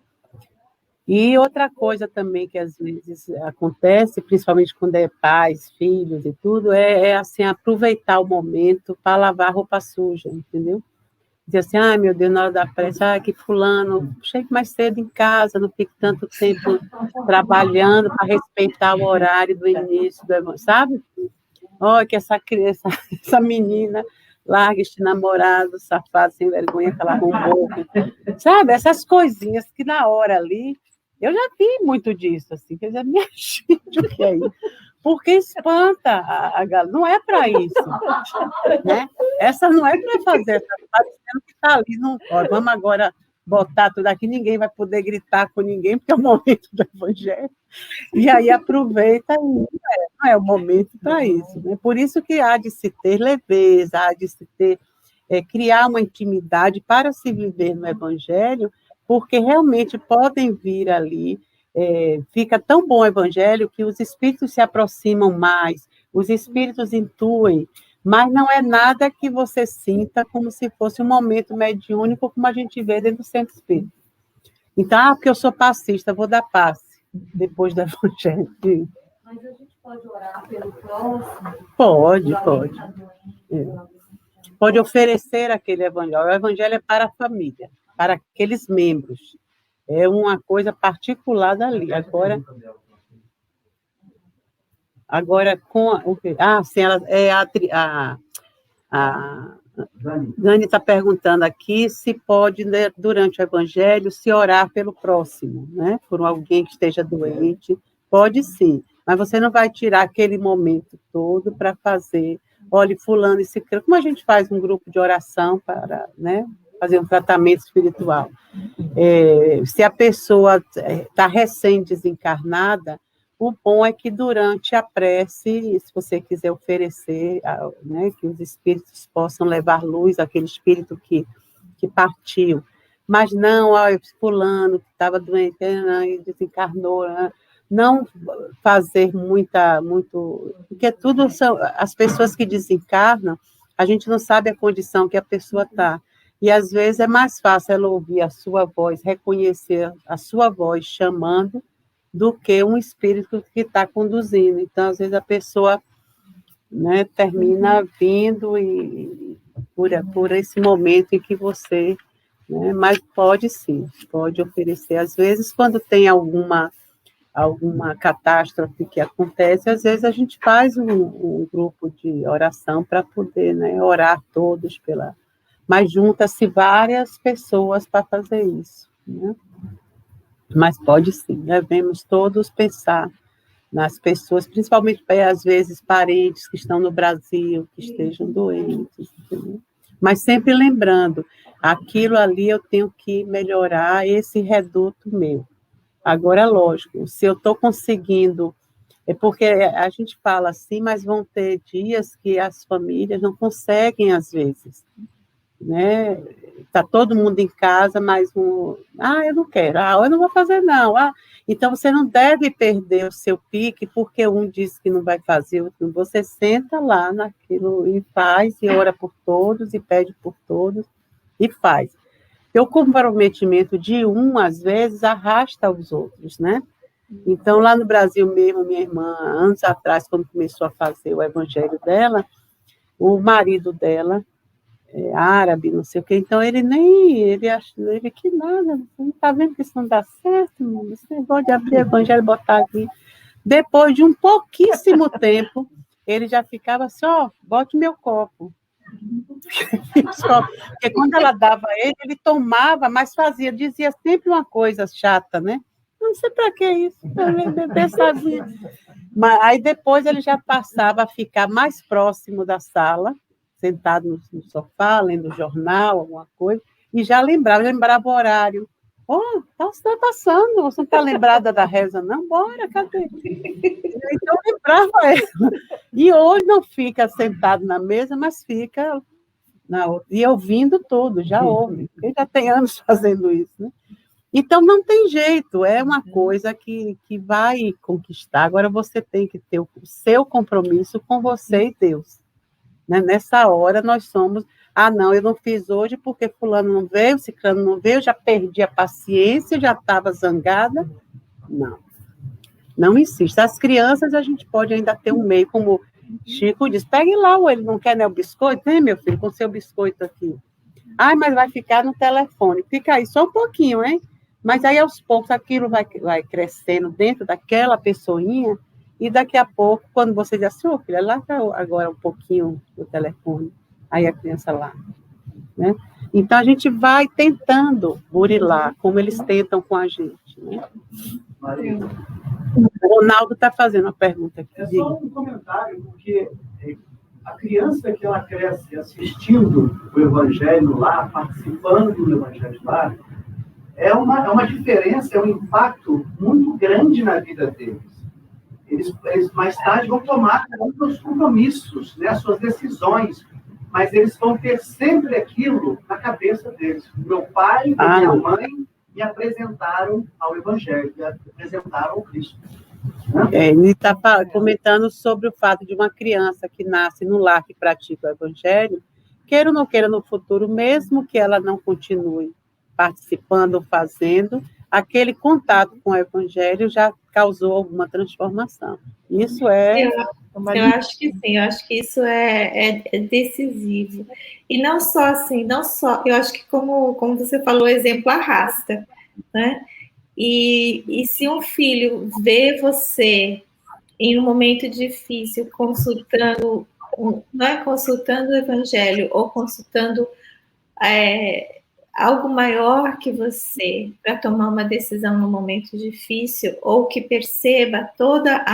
E outra coisa também que às vezes acontece, principalmente quando é pais, filhos e tudo, assim, aproveitar o momento para lavar roupa suja, entendeu? Dizer assim, ai meu Deus, na hora da prece, que fulano, chegue mais cedo em casa, não fique tanto tempo trabalhando para respeitar o horário do início, sabe? Olha que essa criança, essa menina, larga este namorado safado, sem vergonha, que ela arrumou, sabe? Essas coisinhas que na hora ali, eu já vi muito disso, assim, quer dizer, minha gente, o que é isso? Porque espanta a galera, não é para isso, né? Essa não é para fazer, está parecendo que está ali, não, ó, vamos agora botar tudo aqui, ninguém vai poder gritar com ninguém, porque é o momento do Evangelho, e aí aproveita e não é o momento para isso, né? Por isso que há de se ter leveza, há de se ter, criar uma intimidade para se viver no Evangelho, porque realmente podem vir ali, fica tão bom o Evangelho que os espíritos se aproximam mais, os espíritos intuem, mas não é nada que você sinta como se fosse um momento mediúnico, como a gente vê dentro do centro espírita. Então, porque eu sou passista, vou dar passe depois do Evangelho. Mas a gente pode orar pelo próximo? Pode. Pode oferecer aquele Evangelho. O Evangelho é para a família, para aqueles membros. É uma coisa particular dali. Agora com sim, a Dani está perguntando aqui se pode, né, durante o Evangelho, se orar pelo próximo, né? Por alguém que esteja doente. Pode sim, mas você não vai tirar aquele momento todo para fazer, olha, fulano e ciclano, como a gente faz um grupo de oração para, né, fazer um tratamento espiritual. Se a pessoa está recém-desencarnada, o bom é que durante a prece, se você quiser oferecer, né, que os espíritos possam levar luz àquele espírito que partiu. Mas não, fulano que estava doente, desencarnou, não fazer muito... Porque tudo são... As pessoas que desencarnam, a gente não sabe a condição que a pessoa está. E, às vezes, é mais fácil ela ouvir a sua voz, reconhecer a sua voz chamando, do que um espírito que está conduzindo. Então, às vezes, a pessoa, né, termina vindo e por esse momento em que você... Né, mas pode sim, pode oferecer. Às vezes, quando tem alguma catástrofe que acontece, às vezes a gente faz um grupo de oração para poder, né, orar todos mas junta-se várias pessoas para fazer isso, né? Mas pode sim, devemos todos pensar nas pessoas, principalmente, às vezes, parentes que estão no Brasil, que estejam doentes, entendeu? Mas sempre lembrando, aquilo ali eu tenho que melhorar esse reduto meu. Agora, lógico, se eu estou conseguindo, porque a gente fala assim, mas vão ter dias que as famílias não conseguem, às vezes, né? Está todo mundo em casa, mas eu não quero, eu não vou fazer não, então você não deve perder o seu pique, porque um diz que não vai fazer, outro, você senta lá naquilo e faz, e ora por todos, e pede por todos, e faz. Porque o comprometimento de às vezes, arrasta os outros, né? Então, lá no Brasil mesmo, minha irmã, anos atrás, quando começou a fazer o evangelho dela, o marido dela, árabe, não sei o quê, então ele que nada, você não está vendo que isso não dá certo, mano? Esse negócio de abrir o evangelho e botar aqui. Depois de um pouquíssimo tempo, ele já ficava assim, ó, bote meu copo. Porque quando ela dava a ele, ele tomava, mas dizia sempre uma coisa chata, né? Não sei para que isso, eu beber sozinha. Mas aí depois ele já passava a ficar mais próximo da sala, sentado no sofá, lendo jornal, alguma coisa, e já lembrava o horário. Oh, você está passando, você não está lembrada da reza, não? Bora, cadê? Então eu lembrava ela. E hoje não fica sentado na mesa, mas fica e ouvindo tudo, já ouve. Ele já tem anos fazendo isso, né? Então não tem jeito, é uma coisa que vai conquistar. Agora você tem que ter o seu compromisso com você e Deus. Né? Nessa hora nós somos, não, eu não fiz hoje porque fulano não veio, ciclano não veio, já perdi a paciência, já estava zangada. Não insista. As crianças a gente pode ainda ter um meio, como Chico diz, pegue lá, ele não quer, né, o biscoito? Tem, meu filho, com seu biscoito aqui. Mas vai ficar no telefone. Fica aí só um pouquinho, hein? Mas aí, aos poucos, aquilo vai crescendo dentro daquela pessoinha, e daqui a pouco, quando você diz assim, filha, larga agora um pouquinho o telefone, aí a criança larga, né? Então, a gente vai tentando burilar, como eles tentam com a gente, né? O Ronaldo está fazendo uma pergunta aqui. É só um comentário, porque a criança que ela cresce assistindo o Evangelho lá, participando do Evangelho lá, é uma diferença, é um impacto muito grande na vida deles. Eles mais tarde vão tomar os compromissos, né, as suas decisões, mas eles vão ter sempre aquilo na cabeça deles. Meu pai e minha mãe me apresentaram ao Evangelho, me apresentaram ao Cristo. Ele está comentando sobre o fato de uma criança que nasce no lar que pratica o Evangelho, queira ou não queira no futuro, mesmo que ela não continue participando, fazendo, aquele contato com o Evangelho já causou alguma transformação. Isso eu acho que sim, eu acho que isso é decisivo. E não só assim, eu acho que como você falou, o exemplo arrasta, né? E se um filho vê você em um momento difícil consultando o Evangelho ou consultando algo maior que você para tomar uma decisão no momento difícil, ou que perceba toda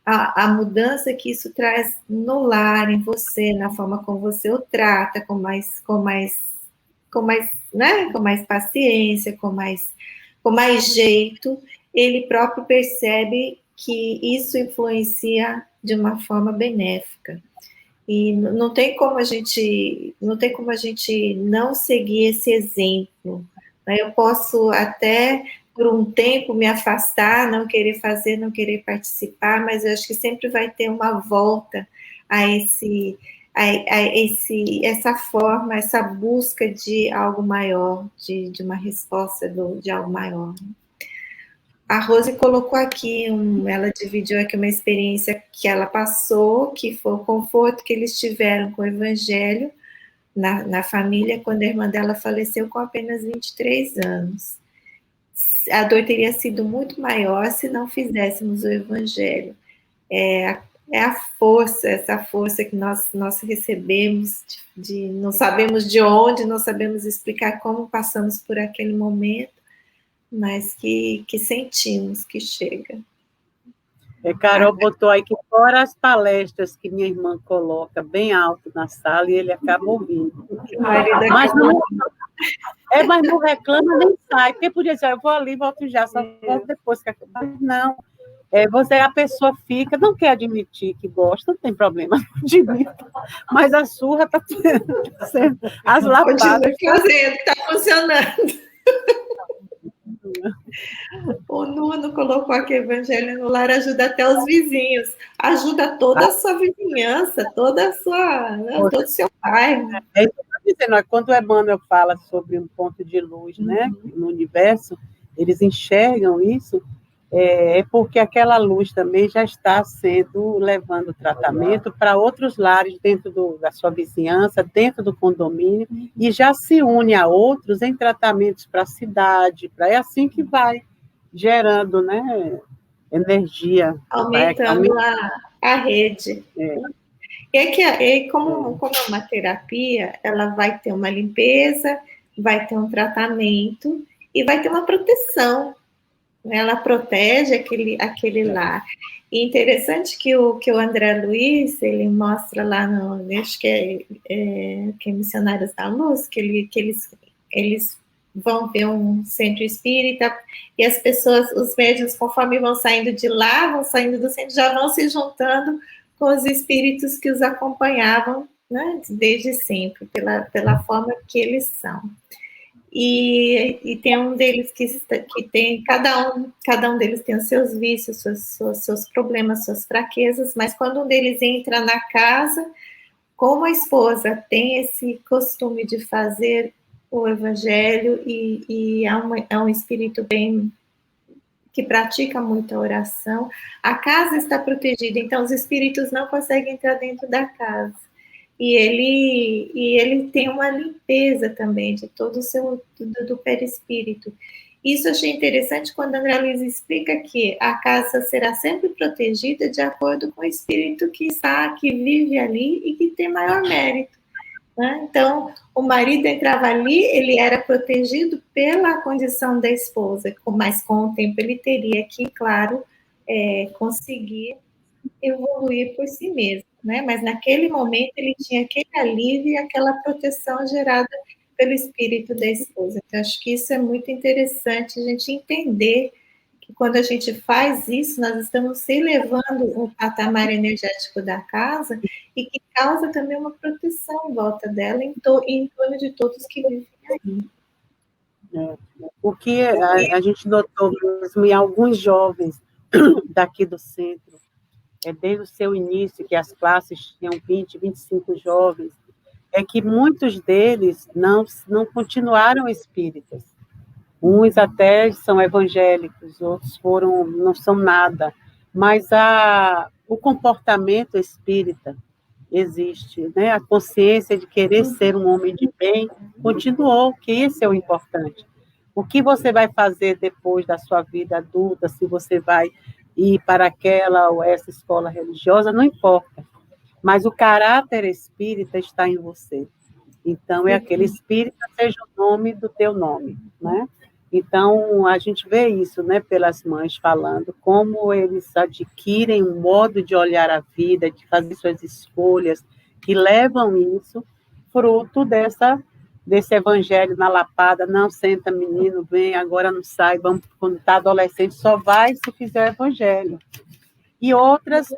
a mudança que isso traz no lar, em você, na forma como você o trata, com mais paciência, com mais jeito, ele próprio percebe que isso influencia de uma forma benéfica. E não tem como a gente não seguir esse exemplo. Eu posso até, por um tempo, me afastar, não querer fazer, não querer participar, mas eu acho que sempre vai ter uma volta a essa forma, essa busca de algo maior, de uma resposta de algo maior. A Rose colocou aqui, ela dividiu aqui uma experiência que ela passou, que foi o conforto que eles tiveram com o Evangelho na família, quando a irmã dela faleceu com apenas 23 anos. A dor teria sido muito maior se não fizéssemos o Evangelho. É essa força que nós recebemos, não sabemos de onde, não sabemos explicar como passamos por aquele momento, mas que sentimos que chega. Carol botou aí que fora as palestras que minha irmã coloca bem alto na sala e ele acaba ouvindo. Mas não reclama nem sai, porque podia dizer, eu vou ali, volto já, só volto depois. Mas não, a pessoa fica, não quer admitir que gosta, não tem problema, não admito, mas a surra está sendo, as lapadas... Continua fazendo, está funcionando. O Nuno colocou aqui: Evangelho no Lar ajuda até os vizinhos, ajuda toda a sua vizinhança, todo o seu bairro. Quando o Emmanuel fala sobre um ponto de luz, né, no universo, eles enxergam isso, porque aquela luz também já está levando tratamento para outros lares dentro da sua vizinhança, dentro do condomínio, e já se une a outros em tratamentos para a cidade, é assim que vai gerando, né, energia. Aumentando a rede. É. Como é uma terapia, ela vai ter uma limpeza, vai ter um tratamento e vai ter uma proteção. Ela protege aquele lar. E interessante que o André Luiz, ele mostra lá no, acho que é Missionários da Luz, que eles vão ver um centro espírita e as pessoas, os médiuns, conforme vão saindo de lá, vão saindo do centro, já vão se juntando com os espíritos que os acompanhavam, né, desde sempre, pela forma que eles são. E tem um deles que tem, cada um deles tem os seus vícios, seus problemas, suas fraquezas, mas quando um deles entra na casa, como a esposa tem esse costume de fazer o evangelho e é um espírito bem que pratica muita oração, a casa está protegida, então os espíritos não conseguem entrar dentro da casa. E ele tem uma limpeza também de todo o seu do perispírito. Isso eu achei interessante quando André Luiz explica que a casa será sempre protegida de acordo com o espírito que vive ali e que tem maior mérito. Né? Então, o marido entrava ali, ele era protegido pela condição da esposa, mas com o tempo ele teria que, claro, conseguir evoluir por si mesmo, né? Mas naquele momento ele tinha aquele alívio e aquela proteção gerada pelo espírito da esposa. Então, acho que isso é muito interessante a gente entender que quando a gente faz isso, nós estamos elevando o patamar energético da casa e que causa também uma proteção em volta dela, em torno de todos que vivem aí. O que a gente notou mesmo em alguns jovens daqui do centro, desde o seu início, que as classes tinham 20, 25 jovens, é que muitos deles não continuaram espíritas. Uns até são evangélicos, outros não são nada, mas o comportamento espírita existe, né? A consciência de querer ser um homem de bem continuou, que esse é o importante. O que você vai fazer depois da sua vida adulta, se você vai ir para aquela ou essa escola religiosa, não importa. Mas o caráter espírita está em você. Então, é aquele espírito, seja o nome do teu nome, né? Então, a gente vê isso, né, pelas mães falando, como eles adquirem um modo de olhar a vida, de fazer suas escolhas, que levam isso fruto desse evangelho na lapada, não senta menino, vem, agora não sai, vamos, quando está adolescente, só vai se fizer o evangelho. E outros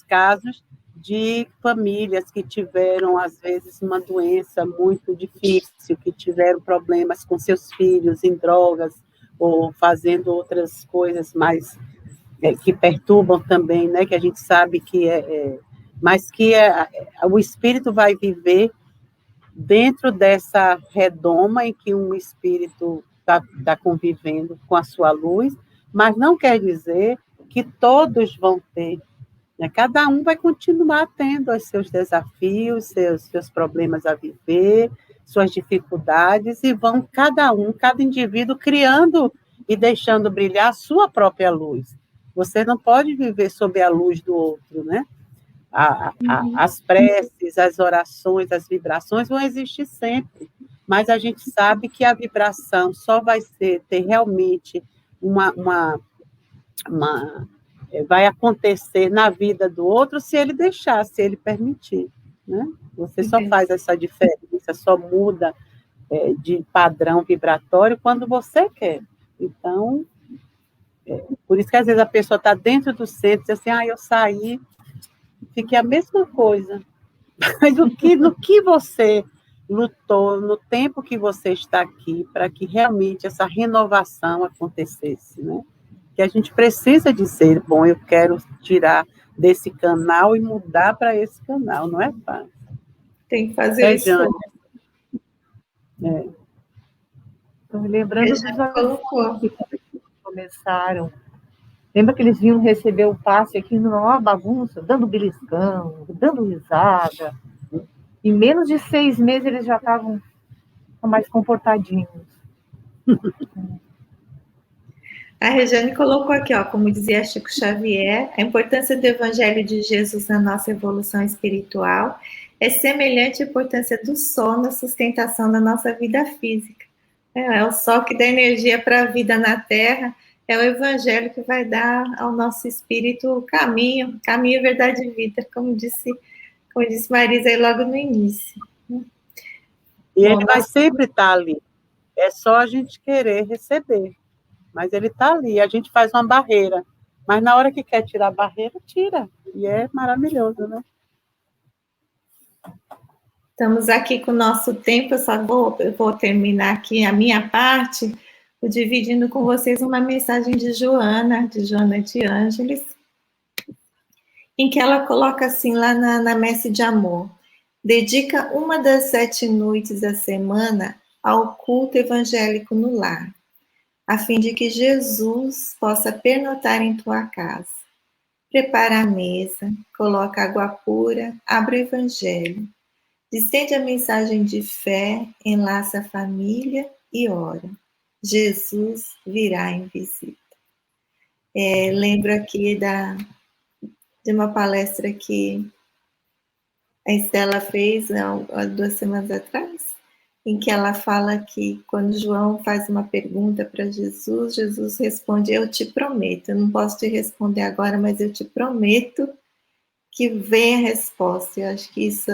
casos de famílias que tiveram, às vezes, uma doença muito difícil, que tiveram problemas com seus filhos em drogas, ou fazendo outras coisas mais que perturbam também, né? Que a gente sabe que mas que o espírito vai viver dentro dessa redoma em que um espírito está convivendo com a sua luz, mas não quer dizer que todos vão ter. Né? Cada um vai continuar tendo os seus desafios, seus problemas a viver, suas dificuldades, e vão cada indivíduo criando e deixando brilhar a sua própria luz. Você não pode viver sob a luz do outro, né? As preces, as orações, as vibrações vão existir sempre, mas a gente sabe que a vibração só vai ter realmente vai acontecer na vida do outro se ele deixar, se ele permitir, né? Você só faz essa diferença, só muda de padrão vibratório quando você quer. Então, por isso que às vezes a pessoa está dentro do centro e diz assim, eu saí, fiquei a mesma coisa. Mas no que você lutou, no tempo que você está aqui, para que realmente essa renovação acontecesse, né? Que a gente precisa dizer, bom, eu quero tirar desse canal e mudar para esse canal, não é fácil. Tem que fazer isso. Estou me lembrando dos avós que começaram. Lembra que eles vinham receber o passe aqui numa bagunça, dando beliscão, dando risada. Em menos de 6 meses eles já estavam mais comportadinhos. A Regiane colocou aqui, ó, como dizia Chico Xavier, a importância do Evangelho de Jesus na nossa evolução espiritual é semelhante à importância do sol na sustentação da nossa vida física. É o sol que dá energia para a vida na Terra, é o Evangelho que vai dar ao nosso espírito o caminho, verdade e vida, como disse Marisa aí logo no início. E ele vai sempre estar ali. É só a gente querer receber. Mas ele está ali, a gente faz uma barreira. Mas na hora que quer tirar a barreira, tira. E é maravilhoso, né? Estamos aqui com o nosso tempo, eu vou terminar aqui a minha parte, dividindo com vocês uma mensagem de Joana de Ângeles, em que ela coloca assim, lá na Messe de Amor, dedica uma das 7 noites da semana ao culto evangélico no lar, a fim de que Jesus possa pernotar em tua casa. Prepara a mesa, coloca água pura, abre o evangelho, distende a mensagem de fé, enlaça a família e ora. Jesus virá em visita. Lembro aqui de uma palestra que a Estela fez há 2 semanas atrás, em que ela fala que quando João faz uma pergunta para Jesus, Jesus responde, eu te prometo, eu não posso te responder agora, mas eu te prometo que vem a resposta. Eu acho que isso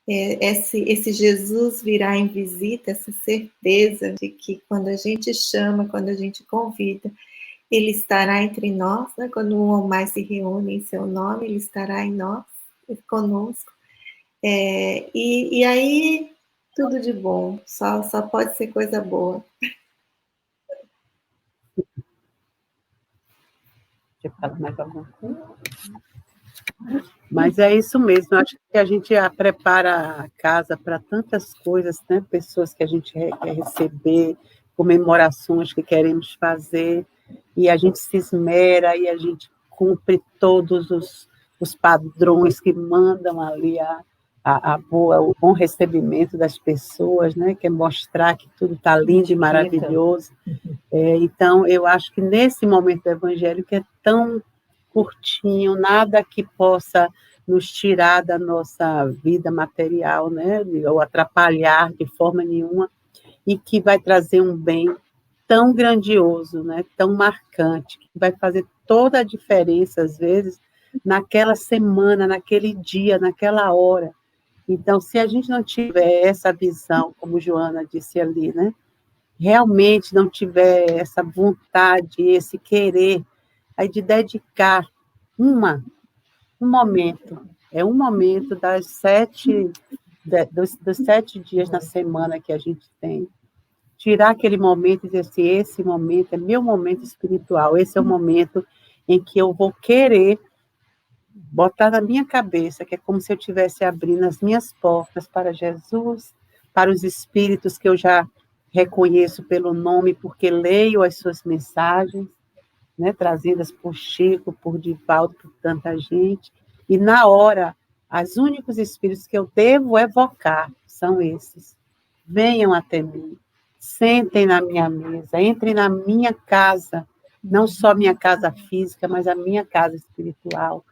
esse Jesus virá em visita, essa certeza de que quando a gente chama, quando a gente convida, ele estará entre nós, né? Quando um ou mais se reúne em seu nome, ele estará em nós, conosco. E aí, tudo de bom, só pode ser coisa boa. Quer falar mais alguma coisa? Mas é isso mesmo, eu acho que a gente prepara a casa para tantas coisas, né? Pessoas que a gente quer receber, comemorações que queremos fazer, e a gente se esmera e a gente cumpre todos os padrões que mandam ali o bom recebimento das pessoas, né? Que é mostrar que tudo está lindo e maravilhoso. Então, eu acho que nesse momento do Evangelho, que é tão curtinho, nada que possa nos tirar da nossa vida material, né? Ou atrapalhar de forma nenhuma, e que vai trazer um bem tão grandioso, né? Tão marcante, que vai fazer toda a diferença, às vezes, naquela semana, naquele dia, naquela hora. Então, se a gente não tiver essa visão, como Joana disse ali, né? Realmente não tiver essa vontade, esse querer, aí de dedicar um momento, um momento dos 7 dias na semana que a gente tem, tirar aquele momento e dizer assim, esse momento é meu momento espiritual, esse é o momento em que eu vou querer botar na minha cabeça, que é como se eu estivesse abrindo as minhas portas para Jesus, para os espíritos que eu já reconheço pelo nome, porque leio as suas mensagens, né, trazidas por Chico, por Divaldo, por tanta gente, e na hora, os únicos espíritos que eu devo evocar são esses. Venham até mim, sentem na minha mesa, entrem na minha casa, não só minha casa física, mas a minha casa espiritual.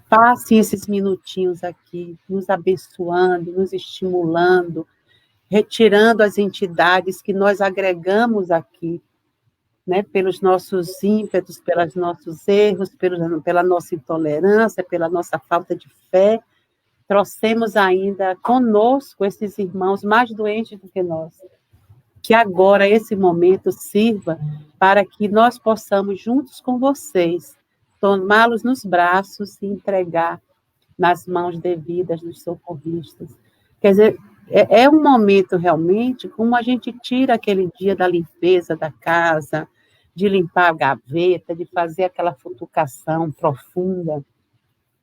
Passem esses minutinhos aqui, nos abençoando, nos estimulando, retirando as entidades que nós agregamos aqui, né, pelos nossos ímpetos, pelos nossos erros, pela nossa intolerância, pela nossa falta de fé, trouxemos ainda conosco esses irmãos mais doentes do que nós. Que agora esse momento sirva para que nós possamos, juntos com vocês, tomá-los nos braços e entregar nas mãos devidas dos socorristas. Quer dizer, é um momento realmente como a gente tira aquele dia da limpeza da casa, de limpar a gaveta, de fazer aquela futucação profunda.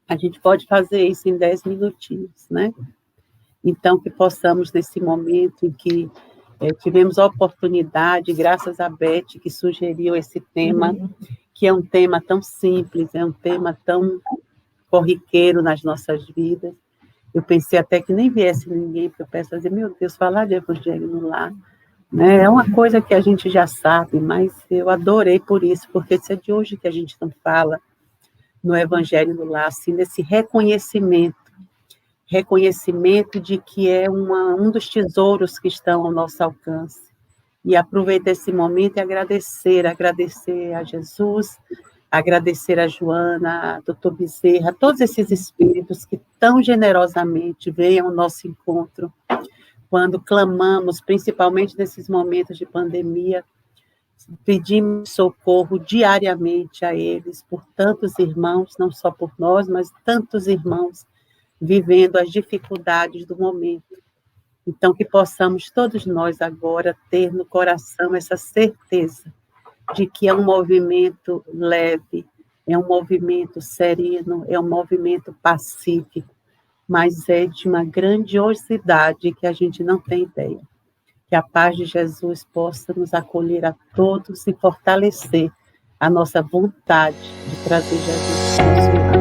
A gente pode fazer isso em 10 minutinhos, né? Então, que possamos, nesse momento em que tivemos a oportunidade, graças a Beth, que sugeriu esse tema, que é um tema tão simples, é um tema tão corriqueiro nas nossas vidas. Eu pensei até que nem viesse ninguém, porque eu penso assim, meu Deus, falar de evangelho no lar. né? É uma coisa que a gente já sabe, mas eu adorei por isso, porque isso é de hoje que a gente não fala no Evangelho do Lar, assim, desse reconhecimento de que é um dos tesouros que estão ao nosso alcance. E aproveitar esse momento e agradecer a Jesus, agradecer a Joana, a doutor Bezerra, a todos esses espíritos que tão generosamente vêm ao nosso encontro, quando clamamos, principalmente nesses momentos de pandemia, pedimos socorro diariamente a eles, por tantos irmãos, não só por nós, mas tantos irmãos vivendo as dificuldades do momento. Então, que possamos todos nós agora ter no coração essa certeza de que é um movimento leve, é um movimento sereno, é um movimento pacífico, mas é de uma grandiosidade que a gente não tem ideia. Que a paz de Jesus possa nos acolher a todos e fortalecer a nossa vontade de trazer Jesus para o nosso lar.